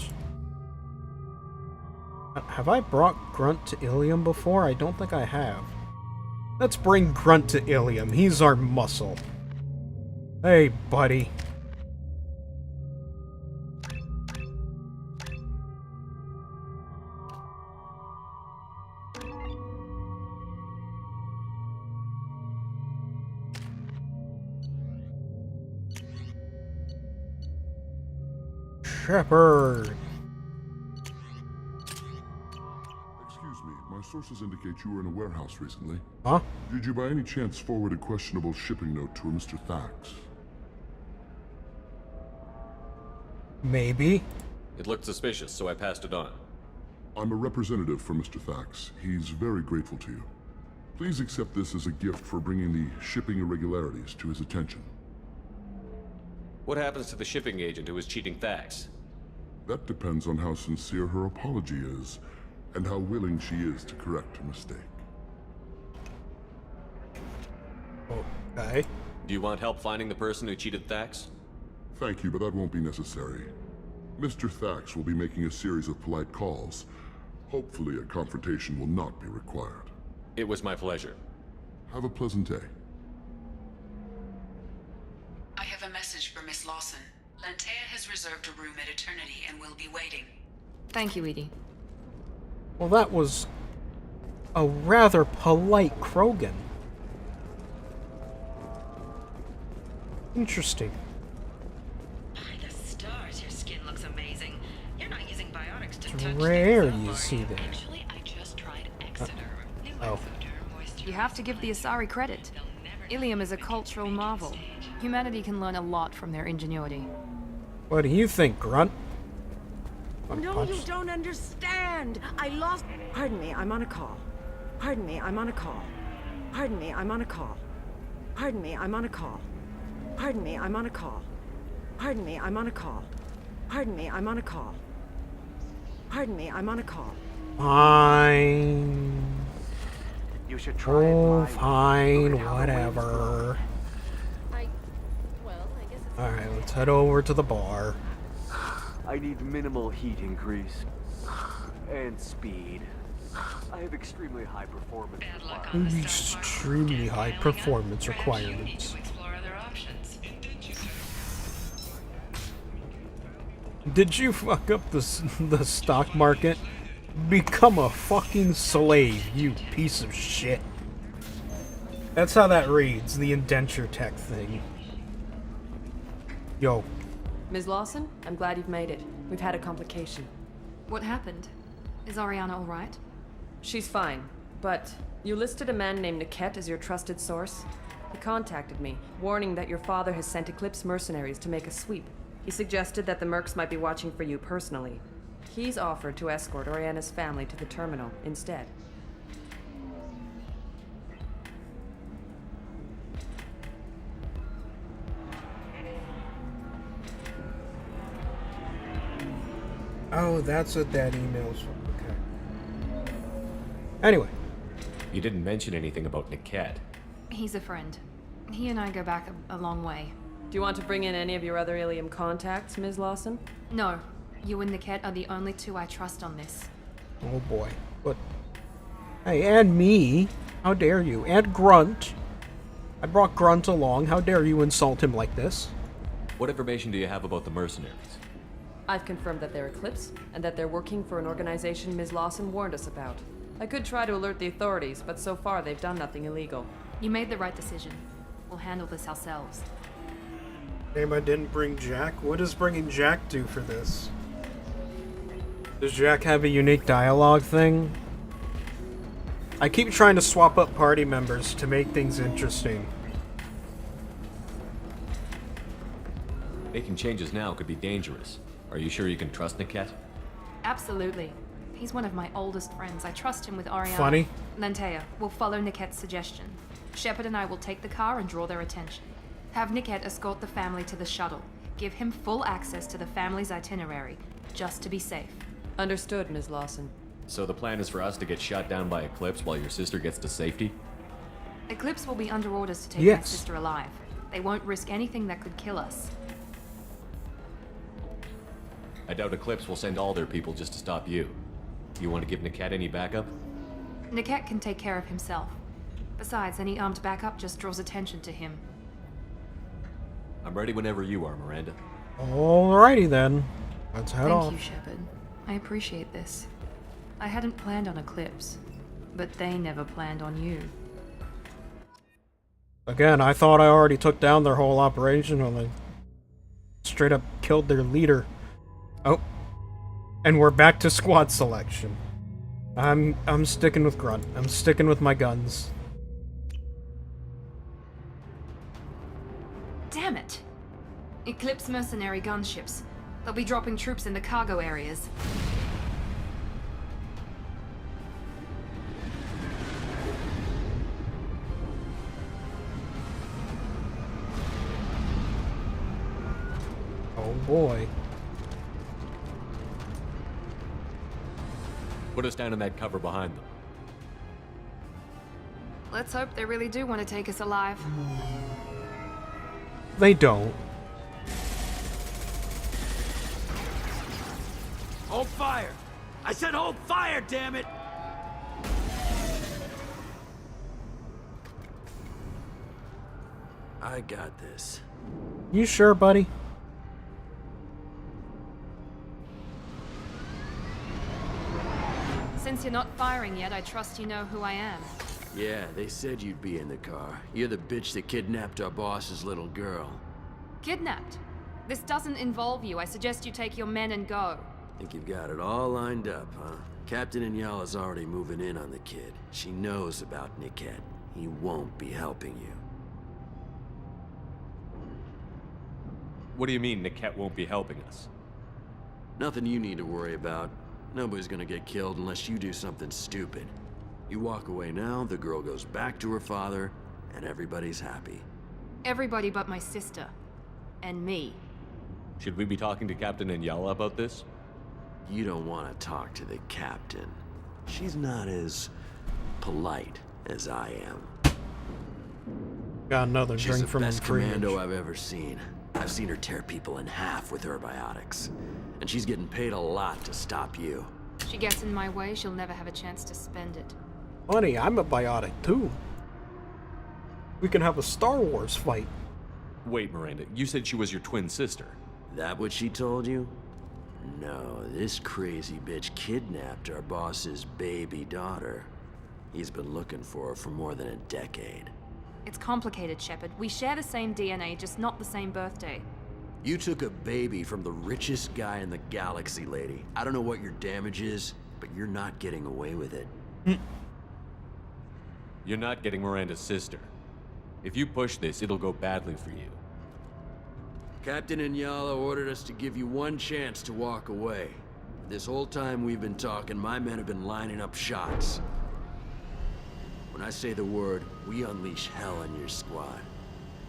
Have I brought Grunt to Ilium before? I don't think I have. Let's bring Grunt to Ilium. He's our muscle. Hey, buddy. Shepard. Excuse me, my sources indicate you were in a warehouse recently. Huh? Did you by any chance forward a questionable shipping note to a Mr. Thax? Maybe. It looked suspicious, so I passed it on. I'm a representative for Mr. Thax. He's very grateful to you. Please accept this as a gift for bringing the shipping irregularities to his attention. What happens to the shipping agent who was cheating Thax? That depends on how sincere her apology is, and how willing she is to correct her mistake. Okay. Do you want help finding the person who cheated Thax? Thank you, but that won't be necessary. Mr. Thax will be making a series of polite calls. Hopefully a confrontation will not be required. It was my pleasure. Have a pleasant day. I have a message for Miss Lawson. Lantea has reserved a room at Eternity and will be waiting. Thank you, Edie. Well, that was a rather polite Krogan. Interesting. By the stars, your skin looks amazing. You're not using biotics to It's touch rare things you up, see are you? that. Actually, I just tried Exoderm. Oh. You have to give the Asari credit. Ilium is a cultural marvel. Humanity can learn a lot from their ingenuity. What do you think, Grunt? No, you don't understand. I lost... Pardon me, I'm on a call. Pardon me, I'm on a call. Pardon me, I'm on a call. Pardon me, I'm on a call. Pardon me, I'm on a call. Pardon me, I'm on a call. Pardon me, I'm on a call. Pardon me, I'm on a call. Fine. You should try Oh, fine, whatever. Alright, let's head over to the bar. I need minimal heat increase. And speed. I have extremely high performance requirements. Extremely high performance requirements. Did you fuck up the stock market? Become a fucking slave, you piece of shit. That's how that reads, the indenture tech thing. Yo. Ms. Lawson, I'm glad you've made it. We've had a complication. What happened? Is Ariana all right? She's fine, but you listed a man named Niket as your trusted source. He contacted me, warning that your father has sent Eclipse mercenaries to make a sweep. He suggested that the Mercs might be watching for you personally. He's offered to escort Oriana's family to the terminal instead. Oh, that's what that email's from. Okay. Anyway. You didn't mention anything about Niket. He's a friend. He and I go back a long way. Do you want to bring in any of your other Ilium contacts, Ms. Lawson? No. You and Niket are the only two I trust on this. Oh boy. What? Hey, and me. How dare you? And Grunt. I brought Grunt along. How dare you insult him like this? What information do you have about the mercenaries? I've confirmed that they're Eclipse, and that they're working for an organization Ms. Lawson warned us about. I could try to alert the authorities, but so far they've done nothing illegal. You made the right decision. We'll handle this ourselves. Damn, I didn't bring Jack. What does bringing Jack do for this? Does Jack have a unique dialogue thing? I keep trying to swap up party members to make things interesting. Making changes now could be dangerous. Are you sure you can trust Niket? Absolutely. He's one of my oldest friends. I trust him with Ariana. Funny. Lantea, we'll follow Niket's suggestion. Shepard and I will take the car and draw their attention. Have Niket escort the family to the shuttle. Give him full access to the family's itinerary, just to be safe. Understood, Ms. Lawson. So the plan is for us to get shot down by Eclipse while your sister gets to safety? Eclipse will be under orders to take my Yes. sister alive. They won't risk anything that could kill us. I doubt Eclipse will send all their people just to stop you. You want to give Niket any backup? Niket can take care of himself. Besides, any armed backup just draws attention to him. I'm ready whenever you are, Miranda. Alrighty then. Let's head off. Thank you, Shepard. I appreciate this. I hadn't planned on Eclipse, but they never planned on you. Again, I thought I already took down their whole operation when they straight up killed their leader. Oh. And we're back to squad selection. I'm sticking with Grunt. I'm sticking with my guns. Damn it! Eclipse mercenary gunships. They'll be dropping troops in the cargo areas. Oh boy. Put us down in that cover behind them. Let's hope they really do want to take us alive. They don't. Hold fire! I said hold fire, damn it! I got this. You sure, buddy? Since you're not firing yet, I trust you know who I am. Yeah, they said you'd be in the car. You're the bitch that kidnapped our boss's little girl. Kidnapped? This doesn't involve you. I suggest you take your men and go. Think you've got it all lined up, huh? Captain Inyala's already moving in on the kid. She knows about Niket. He won't be helping you. What do you mean Niket won't be helping us? Nothing you need to worry about. Nobody's gonna get killed unless you do something stupid. You walk away now, the girl goes back to her father, and everybody's happy. Everybody but my sister. And me. Should we be talking to Captain Inyala about this? You don't want to talk to the captain. She's not as polite as I am. Got another She's drink the from best him. commando I've ever seen. I've seen her tear people in half with her biotics. And she's getting paid a lot to stop you. She gets in my way, she'll never have a chance to spend it. Funny, I'm a biotic too. We can have a Star Wars fight. Wait, Miranda, you said she was your twin sister. That what she told you? No, this crazy bitch kidnapped our boss's baby daughter. He's been looking for her for more than a decade. It's complicated, Shepard. We share the same DNA, just not the same birthday. You took a baby from the richest guy in the galaxy, lady. I don't know what your damage is, but you're not getting away with it. You're not getting Miranda's sister. If you push this, it'll go badly for you. Captain Inyala ordered us to give you one chance to walk away. This whole time we've been talking, my men have been lining up shots. When I say the word, we unleash hell on your squad.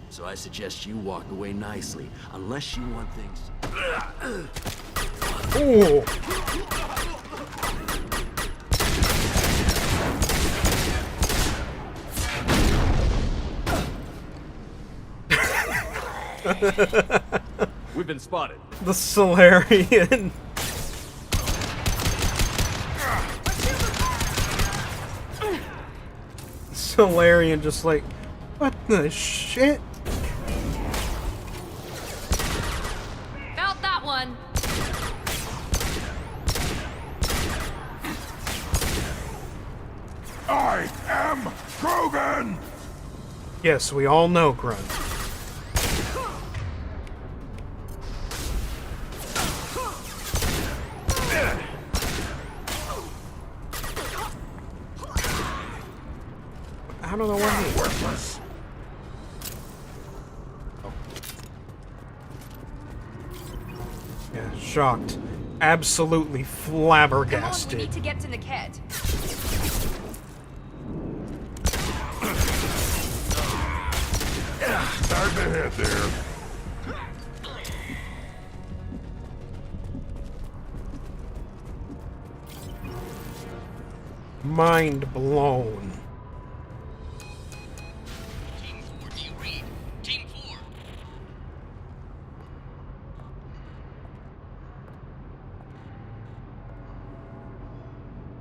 So I suggest you walk away nicely, unless you want things... Oh! We've been spotted. The Solarian. Solarian just like, what the shit? Felt that one. I am Krogan! Yes, we all know Grunt. I don't know what he worthless. Yeah, shocked. Absolutely flabbergasted. We need to get to Niket. Time to head there. Mind blown. Team 4, do you read? Team 4.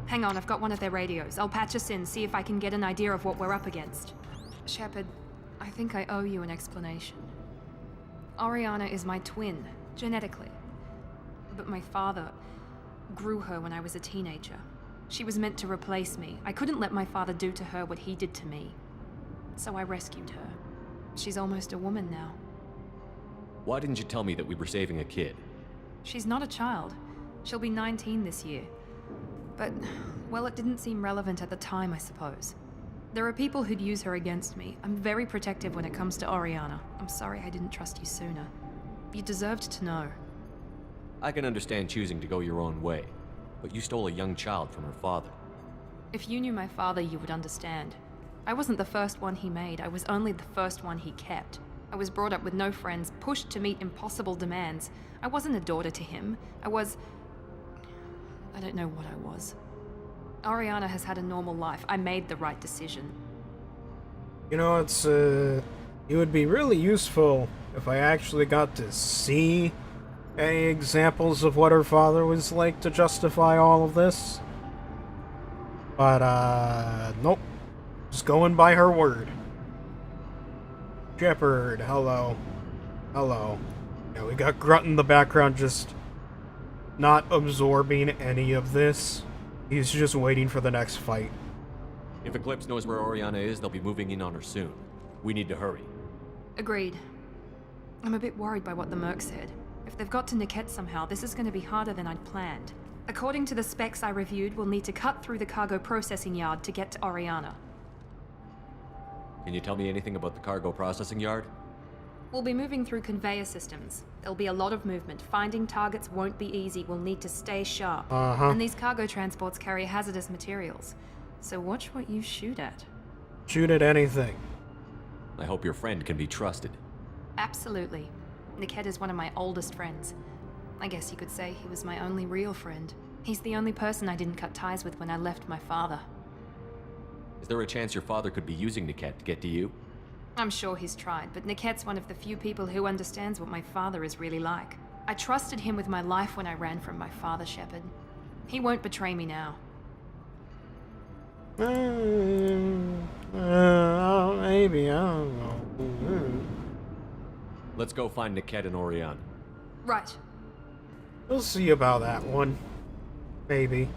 Hang on, I've got one of their radios. I'll patch us in, see if I can get an idea of what we're up against. Shepard, I think I owe you an explanation. Oriana is my twin, genetically. But my father grew her when I was a teenager. She was meant to replace me. I couldn't let my father do to her what he did to me. So I rescued her. She's almost a woman now. Why didn't you tell me that we were saving a kid? She's not a child. She'll be 19 this year. But, well, it didn't seem relevant at the time, I suppose. There are people who'd use her against me. I'm very protective when it comes to Oriana. I'm sorry I didn't trust you sooner. You deserved to know. I can understand choosing to go your own way, but you stole a young child from her father. If you knew my father, you would understand. I wasn't the first one he made. I was only the first one he kept. I was brought up with no friends, pushed to meet impossible demands. I wasn't a daughter to him. I don't know what I was. Oriana has had a normal life. I made the right decision. You know, it would be really useful if I actually got to see any examples of what her father was like to justify all of this. But, nope. Just going by her word. Shepard, hello. Hello. Yeah, we got Grunt in the background just not absorbing any of this. He's just waiting for the next fight. If Eclipse knows where Oriana is, they'll be moving in on her soon. We need to hurry. Agreed. I'm a bit worried by what the Merc said. If they've got to Niket somehow, this is going to be harder than I'd planned. According to the specs I reviewed, we'll need to cut through the cargo processing yard to get to Oriana. Can you tell me anything about the cargo processing yard? We'll be moving through conveyor systems. There'll be a lot of movement. Finding targets won't be easy. We'll need to stay sharp. And these cargo transports carry hazardous materials. So watch what you shoot at. Shoot at anything. I hope your friend can be trusted. Absolutely. Niket is one of my oldest friends. I guess you could say he was my only real friend. He's the only person I didn't cut ties with when I left my father. Is there a chance your father could be using Niket to get to you? I'm sure he's tried, but Niket's one of the few people who understands what my father is really like. I trusted him with my life when I ran from my father, Shepard. He won't betray me now. Maybe, I don't know. Let's go find Niket and Oriana. Right. We'll see about that one. Maybe.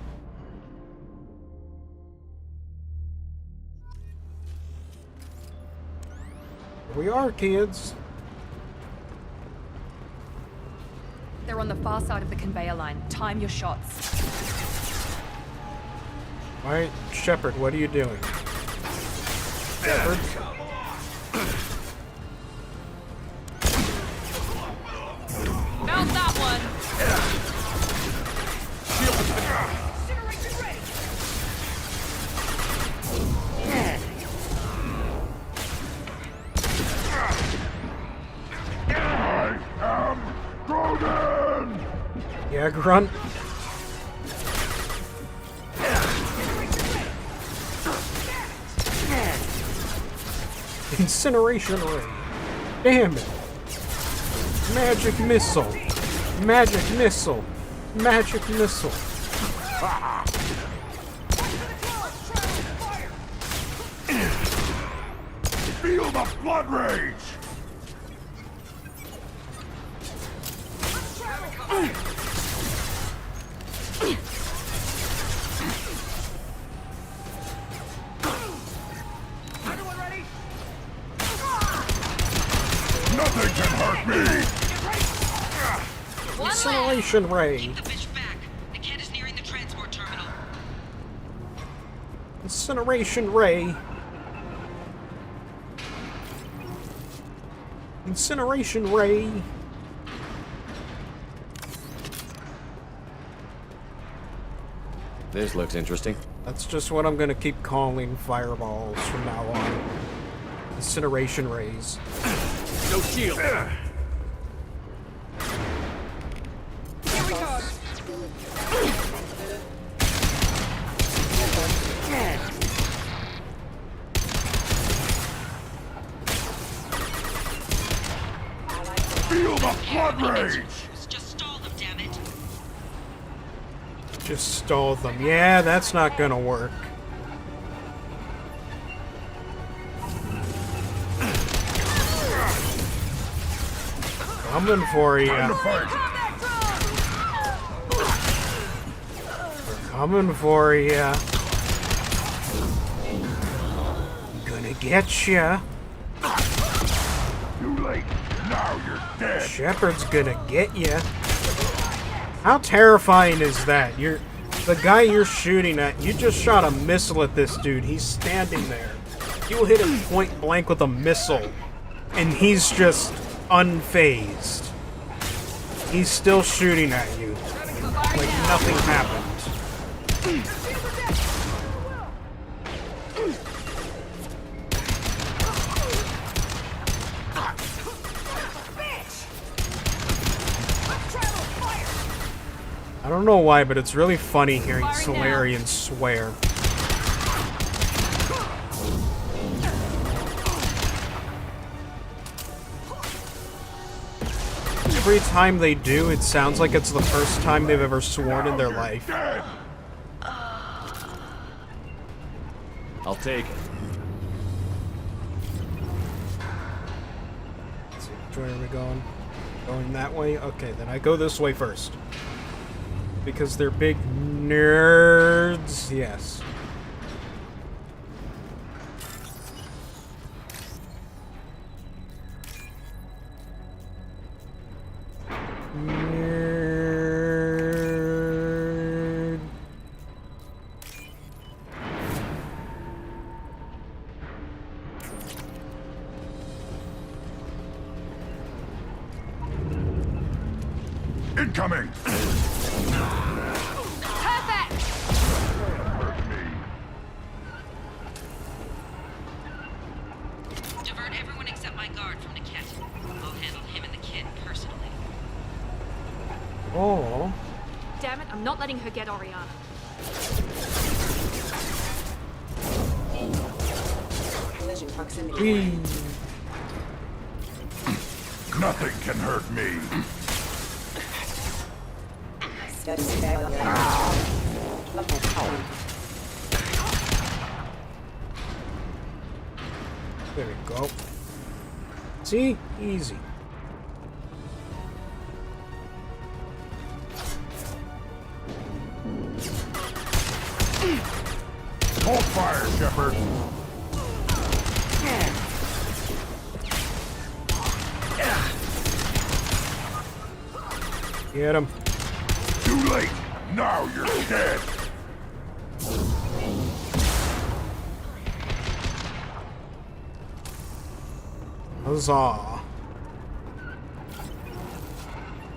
We are kids. They're on the far side of the conveyor line. Time your shots. Alright, Shepard, what are you doing? Shepard? Found that one! Yeah, Grunt. Incineration ray. Damn it. Magic missile. Magic missile. Magic missile. Feel the blood rage! Nothing can hurt me! Incineration ray. Keep the fish back. The cat is nearing the transport terminal. Incineration ray. Incineration ray. This looks interesting. That's just what I'm gonna keep calling fireballs from now on. Incineration rays. No shield. Feel the blood rage! Just stall them, damn it. Just stall them. Yeah, that's not gonna work. Coming for you. Coming for you. Gonna get ya. Too late. Now you're dead. Shepard's gonna get ya. How terrifying is that? The guy you're shooting at, you just shot a missile at this dude. He's standing there. You hit him point blank with a missile, and he's just unfazed. He's still shooting at you like nothing happened. I don't know why, but it's really funny hearing Solarian swear. Every time they do, it sounds like it's the first time they've ever sworn in their life. I'll take it. Let's see, which way are we going? Going that way? Okay, then I go this way first. Because they're big nerds, yes. Nerd. Incoming! Divert everyone except my guard from Niket. I'll handle him and the kid personally. Oh. Damn it, I'm not letting her get Oriana. Collision proximity. Nothing can hurt me. There we go. See? Easy. Hold fire, Shepard. Get him. Too late. Now you're dead. Huzzah.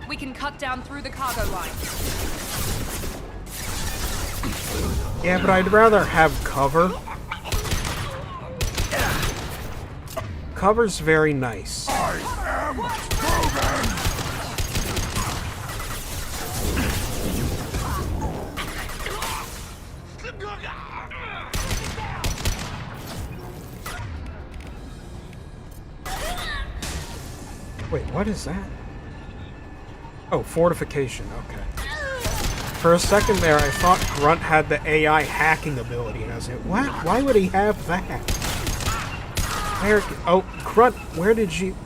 We can cut down through the cargo line. Yeah, but I'd rather have cover. Cover's very nice. I am Krogan. Wait, what is that? Oh, fortification, okay. For a second there, I thought Grunt had the AI hacking ability, and I was like, what? Why would he have that? Where, oh, Grunt, where did you...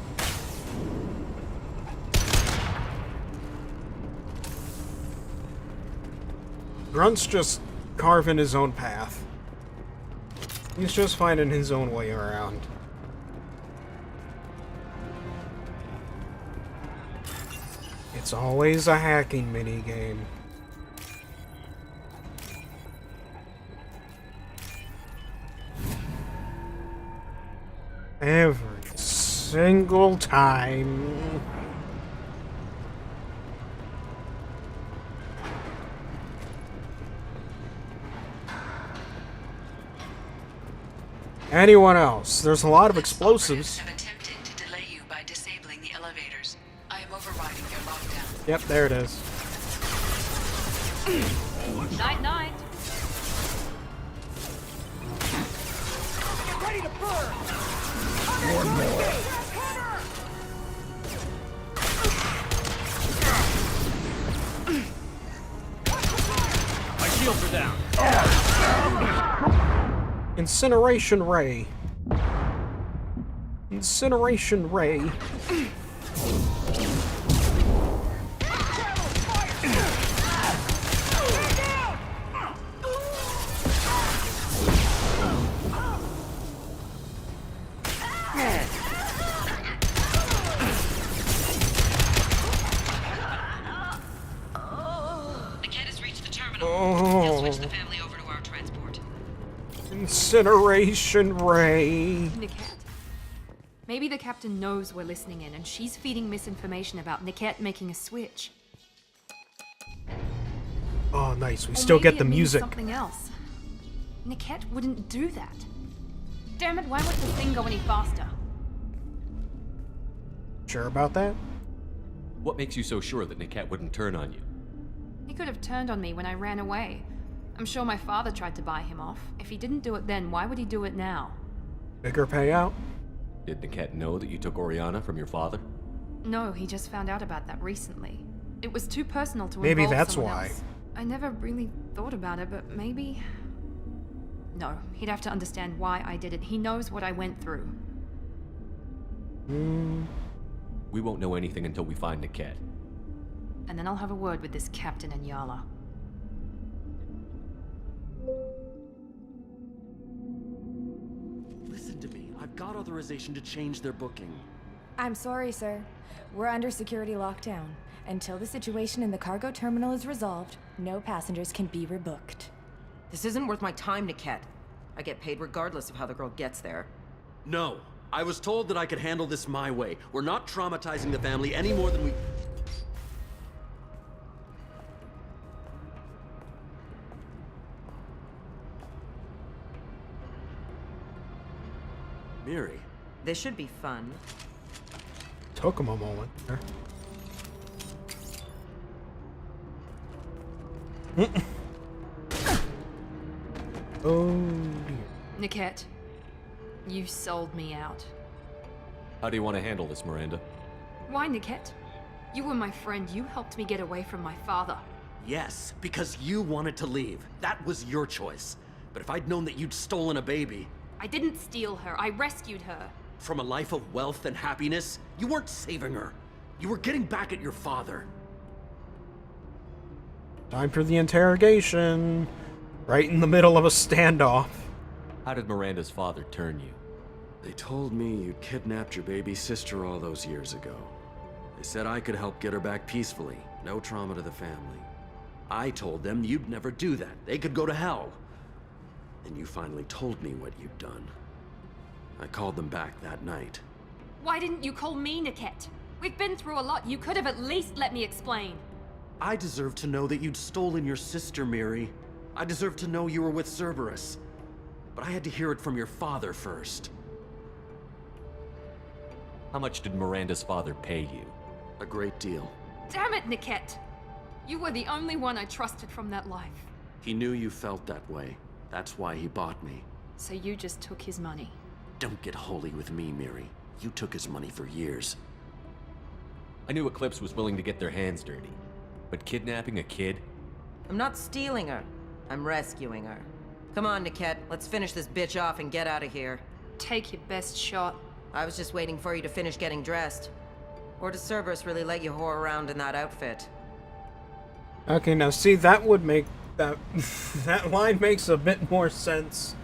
Grunt's just carving his own path. He's just finding his own way around. It's always a hacking minigame. Every single time. Anyone else? There's a lot of explosives. Have attempted to delay you by disabling the elevators. I am overriding your lockdown. Yep, there it is. Night, night. Get ready to burn! One more. My shields are down. Incineration ray. Incineration ray. Incineration ray. Niket. Maybe the captain knows we're listening in, and she's feeding misinformation about Niket making a switch. Oh, nice. We Or still maybe get the it means music. Something else. Niket wouldn't do that. Damn it! Why won't the thing go any faster? Sure about that? What makes you so sure that Niket wouldn't turn on you? He could have turned on me when I ran away. I'm sure my father tried to buy him off. If he didn't do it then, why would he do it now? Bigger payout? Did Niket know that you took Oriana from your father? No, he just found out about that recently. It was too personal to Maybe involve that's someone why. else. I never really thought about it, but maybe... No, he'd have to understand why I did it. He knows what I went through. We won't know anything until we find Niket. And then I'll have a word with this captain and Yala. Listen to me. I've got authorization to change their booking. I'm sorry, sir. We're under security lockdown. Until the situation in the cargo terminal is resolved, no passengers can be rebooked. This isn't worth my time, Niket. I get paid regardless of how the girl gets there. No. I was told that I could handle this my way. We're not traumatizing the family any more than we... Miri. This should be fun. Took him a moment there. Oh dear. Niket, you sold me out. How do you want to handle this, Miranda? Why, Niket? You were my friend. You helped me get away from my father. Yes, because you wanted to leave. That was your choice. But if I'd known that you'd stolen a baby... I didn't steal her. I rescued her. From a life of wealth and happiness, you weren't saving her. You were getting back at your father. Time for the interrogation. Right in the middle of a standoff. How did Miranda's father turn you? They told me you'd kidnapped your baby sister all those years ago. They said I could help get her back peacefully. No trauma to the family. I told them you'd never do that. They could go to hell. And you finally told me what you'd done. I called them back that night. Why didn't you call me, Niket? We've been through a lot. You could have at least let me explain. I deserve to know that you'd stolen your sister, Miri. I deserve to know you were with Cerberus. But I had to hear it from your father first. How much did Miranda's father pay you? A great deal. Damn it, Niket! You were the only one I trusted from that life. He knew you felt that way. That's why he bought me. So you just took his money. Don't get holy with me, Miri. You took his money for years. I knew Eclipse was willing to get their hands dirty. But kidnapping a kid? I'm not stealing her. I'm rescuing her. Come on, Niket. Let's finish this bitch off and get out of here. Take your best shot. I was just waiting for you to finish getting dressed. Or does Cerberus really let you whore around in that outfit? Okay, now see, that would make that that line makes a bit more sense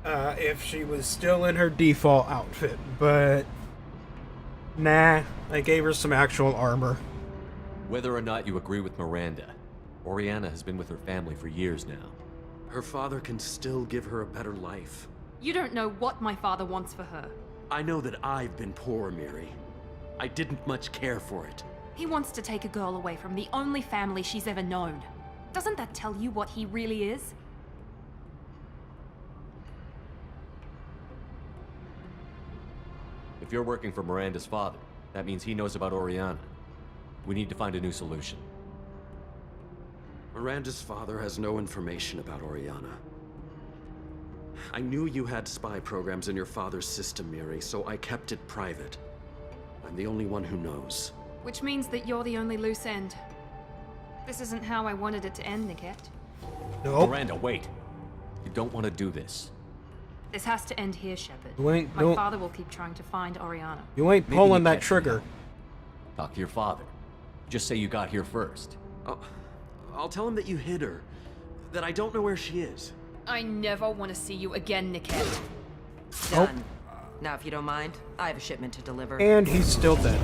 if she was still in her default outfit, but nah, I gave her some actual armor. Whether or not you agree with Miranda, Oriana has been with her family for years now. Her father can still give her a better life. You don't know what my father wants for her. I know that I've been poor, Miri. I didn't much care for it. He wants to take a girl away from the only family she's ever known. Doesn't that tell you what he really is? If you're working for Miranda's father, that means he knows about Oriana. We need to find a new solution. Miranda's father has no information about Oriana. I knew you had spy programs in your father's system, Miri, so I kept it private. I'm the only one who knows. Which means that you're the only loose end. This isn't how I wanted it to end, Niket. Nope. Miranda, wait. You don't want to do this. This has to end here, Shepard. My father will keep trying to find Oriana. You ain't pulling that trigger. Talk to your father. Just say you got here first. I'll tell him that you hid her. That I don't know where she is. I never want to see you again, Niket. Done. Now, if you don't mind, I have a shipment to deliver. And he's still dead.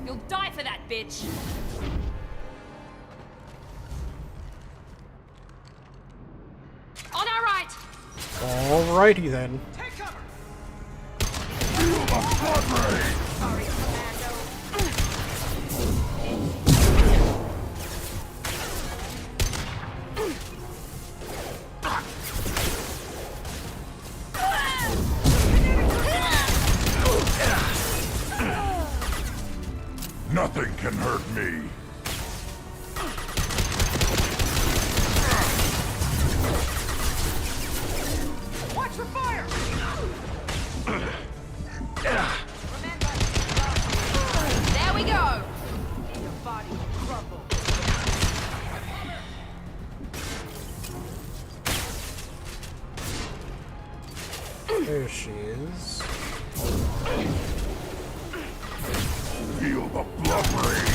You'll die for that, bitch! On our right! Alrighty then. Take cover! Sorry, Commando. Nothing can hurt me. Watch the fire! There we go! Your body will crumble. There she is. Feel the blood rain.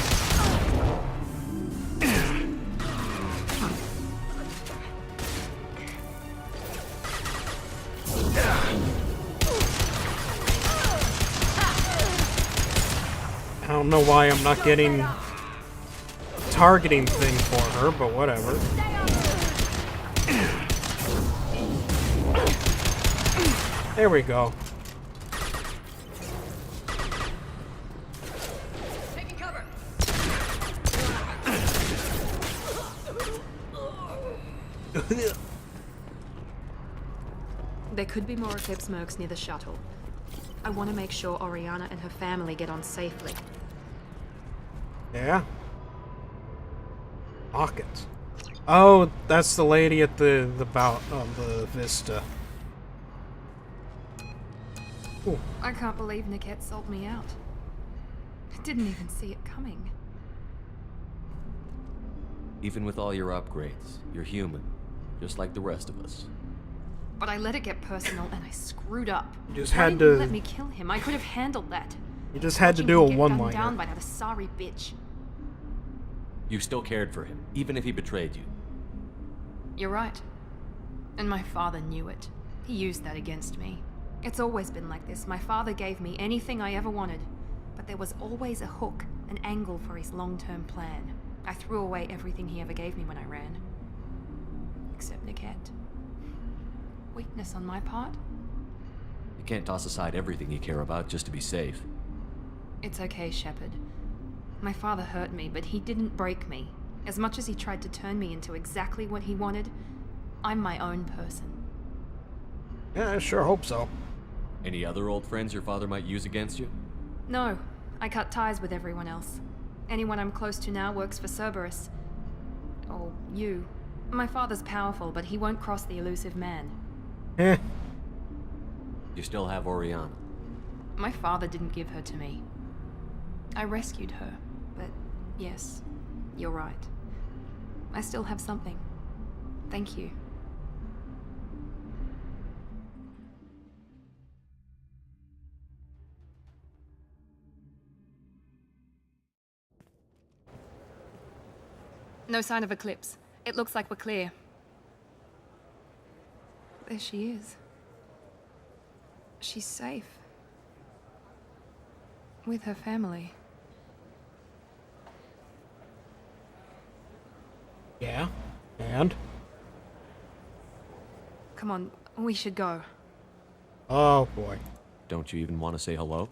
I don't know why I'm not getting targeting thing for her, but whatever. There we go. Taking cover! There could be more Eclipse mercs near the shuttle. I want to make sure Oriana and her family get on safely. Yeah. Rockets. Oh, that's the lady at the bout of the Vista. Ooh. I can't believe Niket sold me out. I didn't even see it coming. Even with all your upgrades, you're human, just like the rest of us. But I let it get personal and I screwed up. You just Why had didn't you to- let me kill him? I could have handled that. You just had to Watching do a him get gunned one-liner. down by that sorry bitch. You still cared for him, even if he betrayed you. You're right. And my father knew it. He used that against me. It's always been like this. My father gave me anything I ever wanted, but there was always a hook, an angle for his long-term plan. I threw away everything he ever gave me when I ran. Except Niket. Weakness on my part? You can't toss aside everything you care about just to be safe. It's okay, Shepard. My father hurt me, but he didn't break me. As much as he tried to turn me into exactly what he wanted, I'm my own person. Yeah, I sure hope so. Any other old friends your father might use against you? No, I cut ties with everyone else. Anyone I'm close to now works for Cerberus. Or you. My father's powerful, but he won't cross the elusive man. Eh. You still have Oriana. My father didn't give her to me. I rescued her, but yes, you're right. I still have something. Thank you. No sign of Eclipse. It looks like we're clear. There she is. She's safe. With her family. Yeah, and? Come on, we should go. Oh boy. Don't you even want to say hello?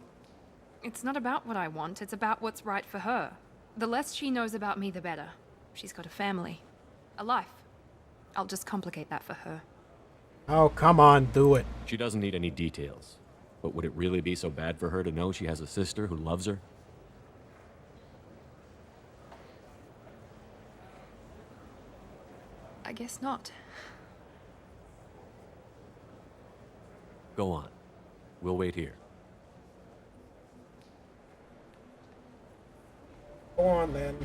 It's not about what I want, it's about what's right for her. The less she knows about me, the better. She's got a family. A life. I'll just complicate that for her. Oh, come on, do it. She doesn't need any details. But would it really be so bad for her to know she has a sister who loves her? I guess not. Go on. We'll wait here. Go on then.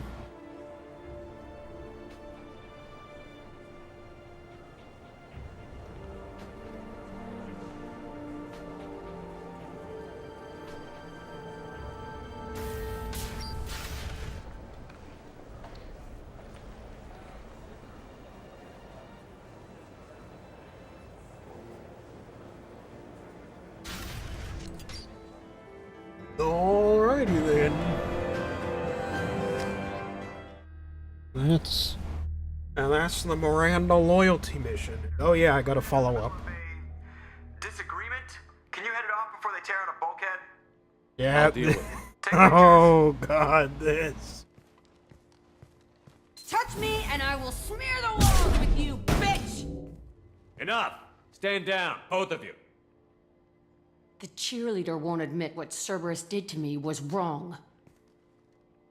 Alrighty then. That's the Miranda loyalty mission. Oh yeah, I gotta follow up. Disagreement? Can you head it off before they tear out a bulkhead? Yeah. I'll deal with it. Oh god, this. Touch me and I will smear the walls with you, bitch! Enough! Stand down, both of you. The cheerleader won't admit what Cerberus did to me was wrong.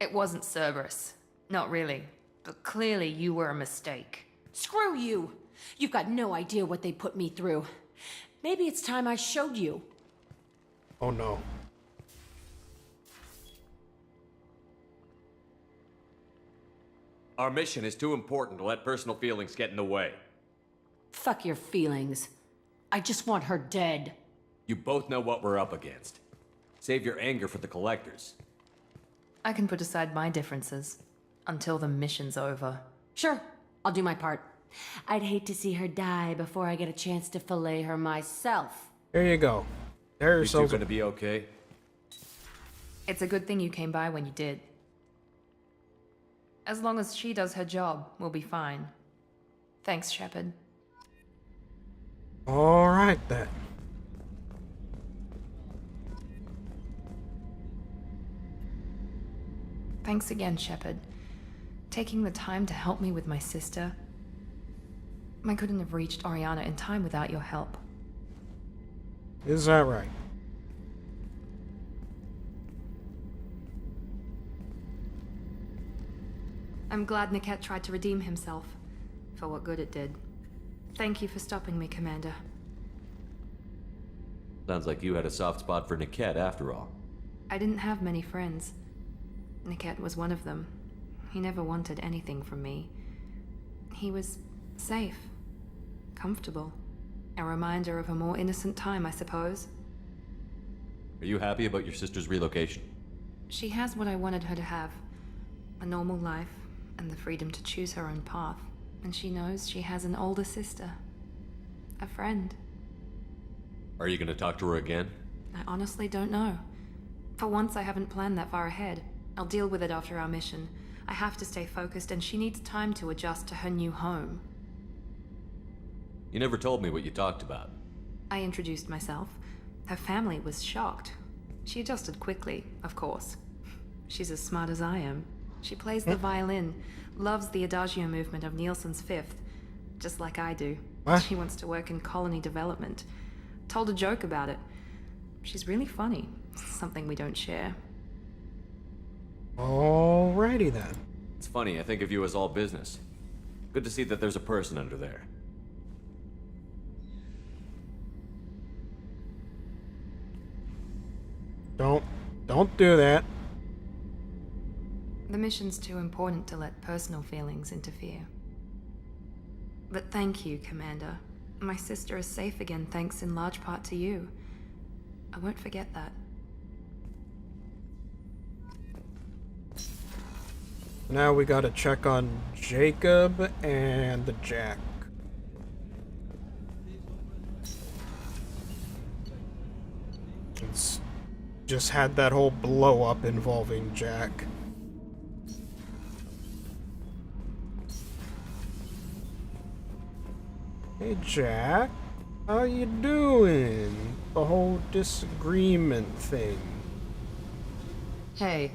It wasn't Cerberus. Not really. But clearly you were a mistake. Screw you! You've got no idea what they put me through. Maybe it's time I showed you. Oh no. Our mission is too important to let personal feelings get in the way. Fuck your feelings. I just want her dead. You both know what we're up against. Save your anger for the collectors. I can put aside my differences until the mission's over. Sure, I'll do my part. I'd hate to see her die before I get a chance to fillet her myself. There you go. There's You two gonna be okay? It's a good thing you came by when you did. As long as she does her job, we'll be fine. Thanks, Shepard. Alright then. Thanks again, Shepard. Taking the time to help me with my sister. I couldn't have reached Oriana in time without your help. Is that right? I'm glad Niket tried to redeem himself, for what good it did. Thank you for stopping me, Commander. Sounds like you had a soft spot for Niket after all. I didn't have many friends. Niket was one of them. He never wanted anything from me. He was safe, comfortable. A reminder of a more innocent time, I suppose. Are you happy about your sister's relocation? She has what I wanted her to have. A normal life, and the freedom to choose her own path. And she knows she has an older sister. A friend. Are you gonna talk to her again? I honestly don't know. For once, I haven't planned that far ahead. I'll deal with it after our mission. I have to stay focused, and she needs time to adjust to her new home. You never told me what you talked about. I introduced myself. Her family was shocked. She adjusted quickly, of course. She's as smart as I am. She plays the violin, loves the adagio movement of Nielsen's Fifth, just like I do. What? She wants to work in colony development. Told a joke about it. She's really funny. Something we don't share. Alrighty then. It's funny, I think of you as all business. Good to see that there's a person under there. Don't do that. The mission's too important to let personal feelings interfere. But thank you, Commander. My sister is safe again thanks in large part to you. I won't forget that. Now we gotta check on Jacob and the Jack. It's just had that whole blow up involving Jack. Hey Jack, how you doing? The whole disagreement thing. Hey.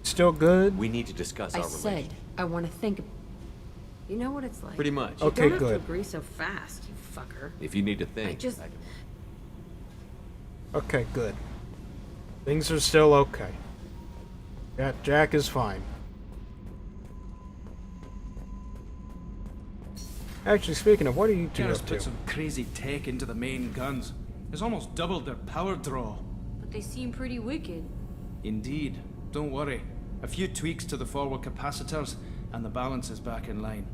Still good? We need to discuss I our said relation. I want to think. You know what it's like. Pretty much. You Okay, don't have good. to agree so fast, you fucker. If you need to think. I just. Okay, good. Things are still okay. Yeah, Jack is fine. Actually, speaking of, what are you two Garrus up put to? some crazy tech into the main guns. It's almost doubled their power draw. But they seem pretty wicked. Indeed. Don't worry. A few tweaks to the forward capacitors, and the balance is back in line.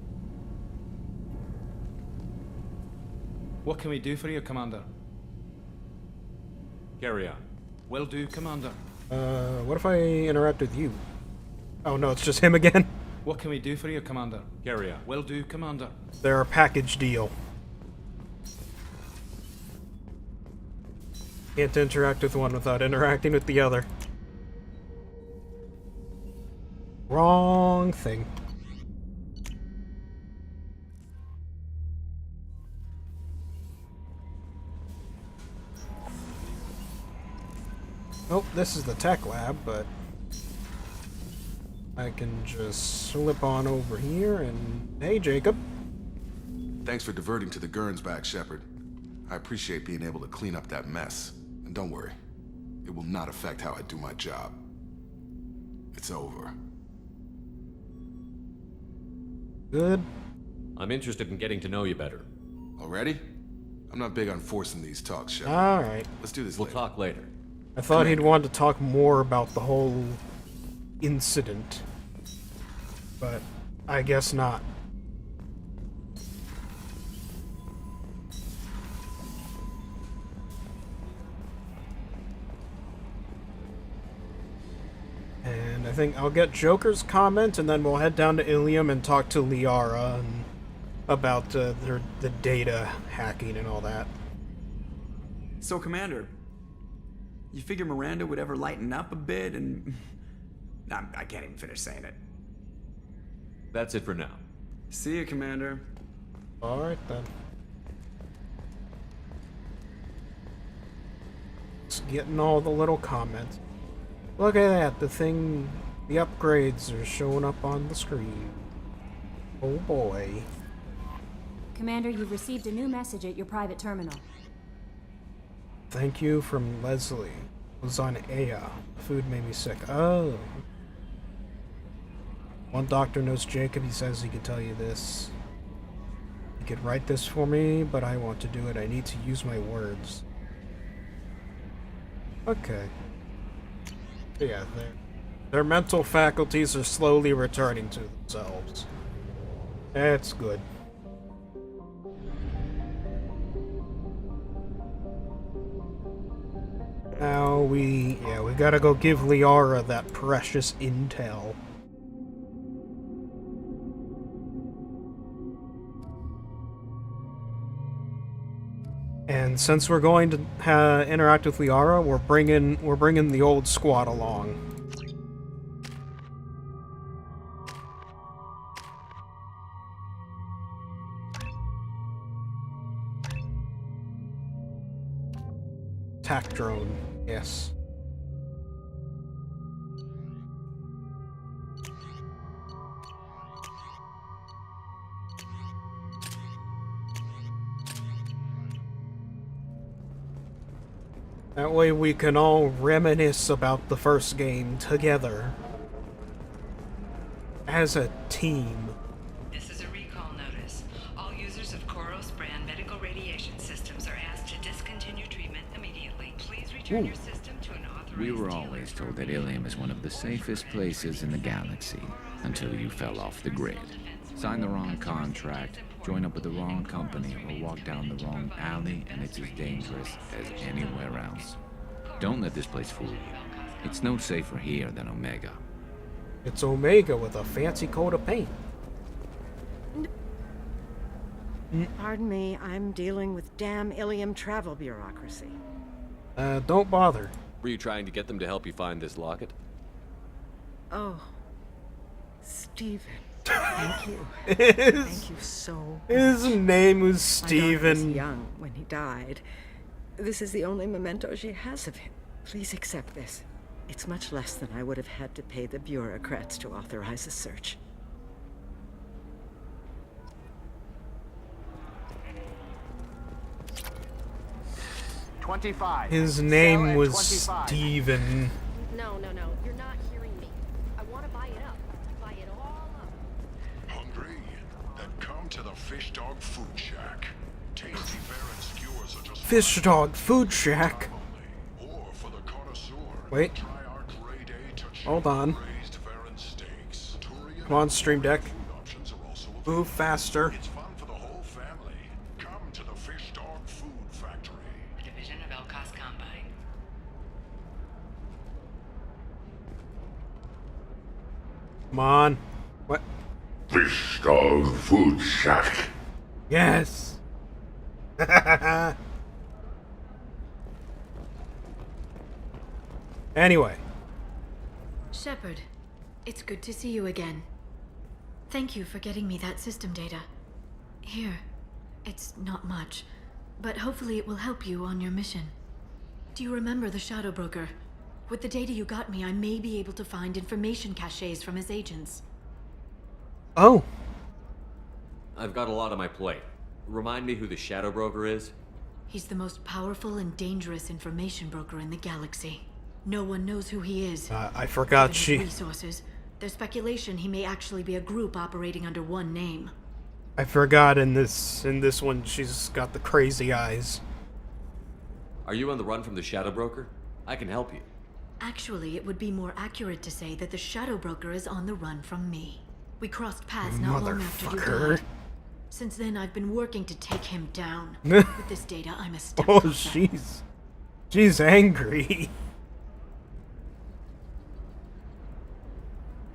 What can we do for you, Commander? Carry on. Will do, Commander. What if I interact with you? Oh no, it's just him again. What can we do for you, Commander? Carry on. Will do, Commander. They're a package deal. Can't interact with one without interacting with the other. Wrong thing. Oh, this is the tech lab, but I can just slip on over here and... Hey, Jacob. Thanks for diverting to the Gernsback, Shepard. I appreciate being able to clean up that mess. And don't worry, it will not affect how I do my job. It's over. Good. I'm interested in getting to know you better. Already? I'm not big on forcing these talks, Shepard. Alright. Let's do this We'll later. talk later. I thought he'd want to talk more about the whole incident. But I guess not. And I think I'll get Joker's comment, and then we'll head down to Ilium and talk to Liara and about the data hacking and all that. So, Commander, you figure Miranda would ever lighten up a bit and... I can't even finish saying it. That's it for now. See you, Commander. Alright then. Just getting all the little comments. Look at that, the upgrades are showing up on the screen. Oh boy. Commander, you've received a new message at your private terminal. Thank you from Leslie. It was on Aya. Food made me sick. Oh. One doctor knows Jacob. He says he could tell you this. He could write this for me, but I want to do it. I need to use my words. Okay. Yeah, their mental faculties are slowly returning to themselves. That's good. Now we gotta go give Liara that precious intel. And since we're going to interact with Liara, we're bringing the old squad along. Attack drone, yes. That way we can all reminisce about the first game together. As a team. This is a recall notice. All users of Koros brand medical radiation systems are asked to discontinue treatment immediately. Please return your system to an authorized We were always told that Ilium is one of the safest places in the galaxy, until you fell off the grid. Sign the wrong contract, join up with the wrong company, or walk down the wrong alley, and it's as dangerous as anywhere else. Don't let this place fool you. It's no safer here than Omega. It's Omega with a fancy coat of paint. Pardon me, I'm dealing with damn Ilium travel bureaucracy. Don't bother. Were you trying to get them to help you find this locket? Oh, Stephen. Thank you. Thank you so much. His name was My daughter was Stephen. young when he died. This is the only memento she has of him. Please accept this. It's much less than I would have had to pay the bureaucrats to authorize a search. His name was Stephen. No, you're not hearing me. I want to buy it up. Buy it all up. Hungry? Then come to the Fish Dog Food Shack. Tasty fare and skewers are just Fish Dog Food Shack. or for the connoisseur. Wait. Hold on. Come on, Stream Deck. Move faster. It's fun for the whole family. Come to the Fish Dog Food Factory. Division of Elcos Combine. Come on. What? Fish Dog Food Shack. Yes. Anyway. Shepard, it's good to see you again. Thank you for getting me that system data. Here, it's not much, but hopefully it will help you on your mission. Do you remember the Shadow Broker? With the data you got me, I may be able to find information caches from his agents. Oh. I've got a lot on my plate. Remind me who the Shadow Broker is? He's the most powerful and dangerous information broker in the galaxy. No one knows who he is. I forgot Given his resources. There's speculation he may actually be a group operating under one name. I forgot in this one she's got the crazy eyes. Are you on the run from the Shadow Broker? I can help you. Actually, it would be more accurate to say that the Shadow Broker is on the run from me. We crossed paths not long after you Motherfucker. died. Since then, I've been working to take him down. With this data, I'm a step Oh, closer. she's angry.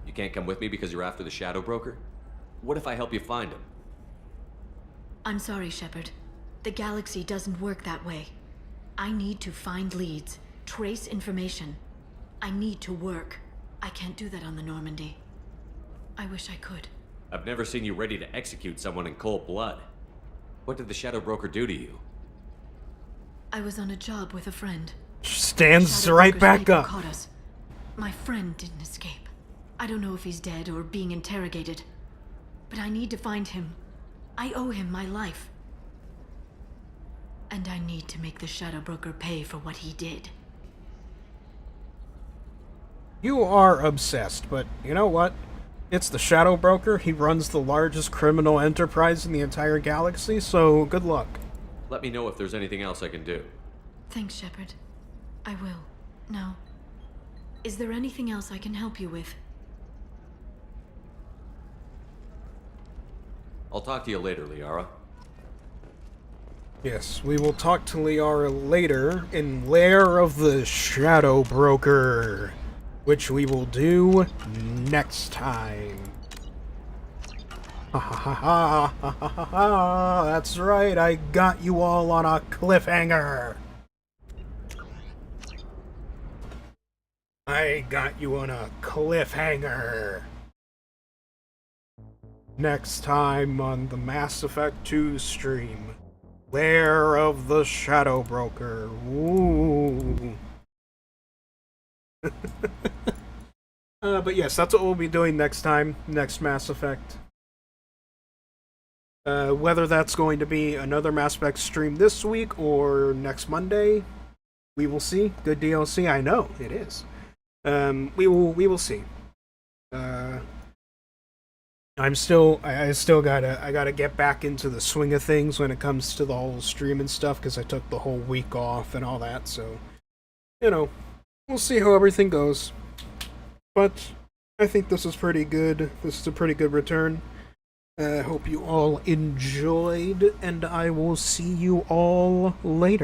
You can't come with me because you're after the Shadow Broker? What if I help you find him? I'm sorry, Shepard. The galaxy doesn't work that way. I need to find leads, trace information. I need to work. I can't do that on the Normandy. I wish I could. I've never seen you ready to execute someone in cold blood. What did the Shadow Broker do to you? I was on a job with a friend. Stands Shadow right Broker's back people up. Caught us. My friend didn't escape. I don't know if he's dead or being interrogated, but I need to find him. I owe him my life. And I need to make the Shadow Broker pay for what he did. You are obsessed, but you know what? It's the Shadow Broker. He runs the largest criminal enterprise in the entire galaxy, so good luck. Let me know if there's anything else I can do. Thanks, Shepard. I will. Now, is there anything else I can help you with? I'll talk to you later, Liara. Yes, we will talk to Liara later in Lair of the Shadow Broker, which we will do next time. Ha ha ha ha ha ha ha ha! That's right, I got you all on a cliffhanger. I got you on a cliffhanger. Next time on the Mass Effect 2 stream. Lair of the Shadow Broker. Ooh. But yes, that's what we'll be doing next time. Next Mass Effect. Whether that's going to be another Mass Effect stream this week or next Monday, we will see. Good DLC, I know it is. We will see. I gotta get back into the swing of things when it comes to the whole stream and stuff, because I took the whole week off and all that, so, you know, we'll see how everything goes. But I think this is pretty good. This is a pretty good return. I hope you all enjoyed, and I will see you all later.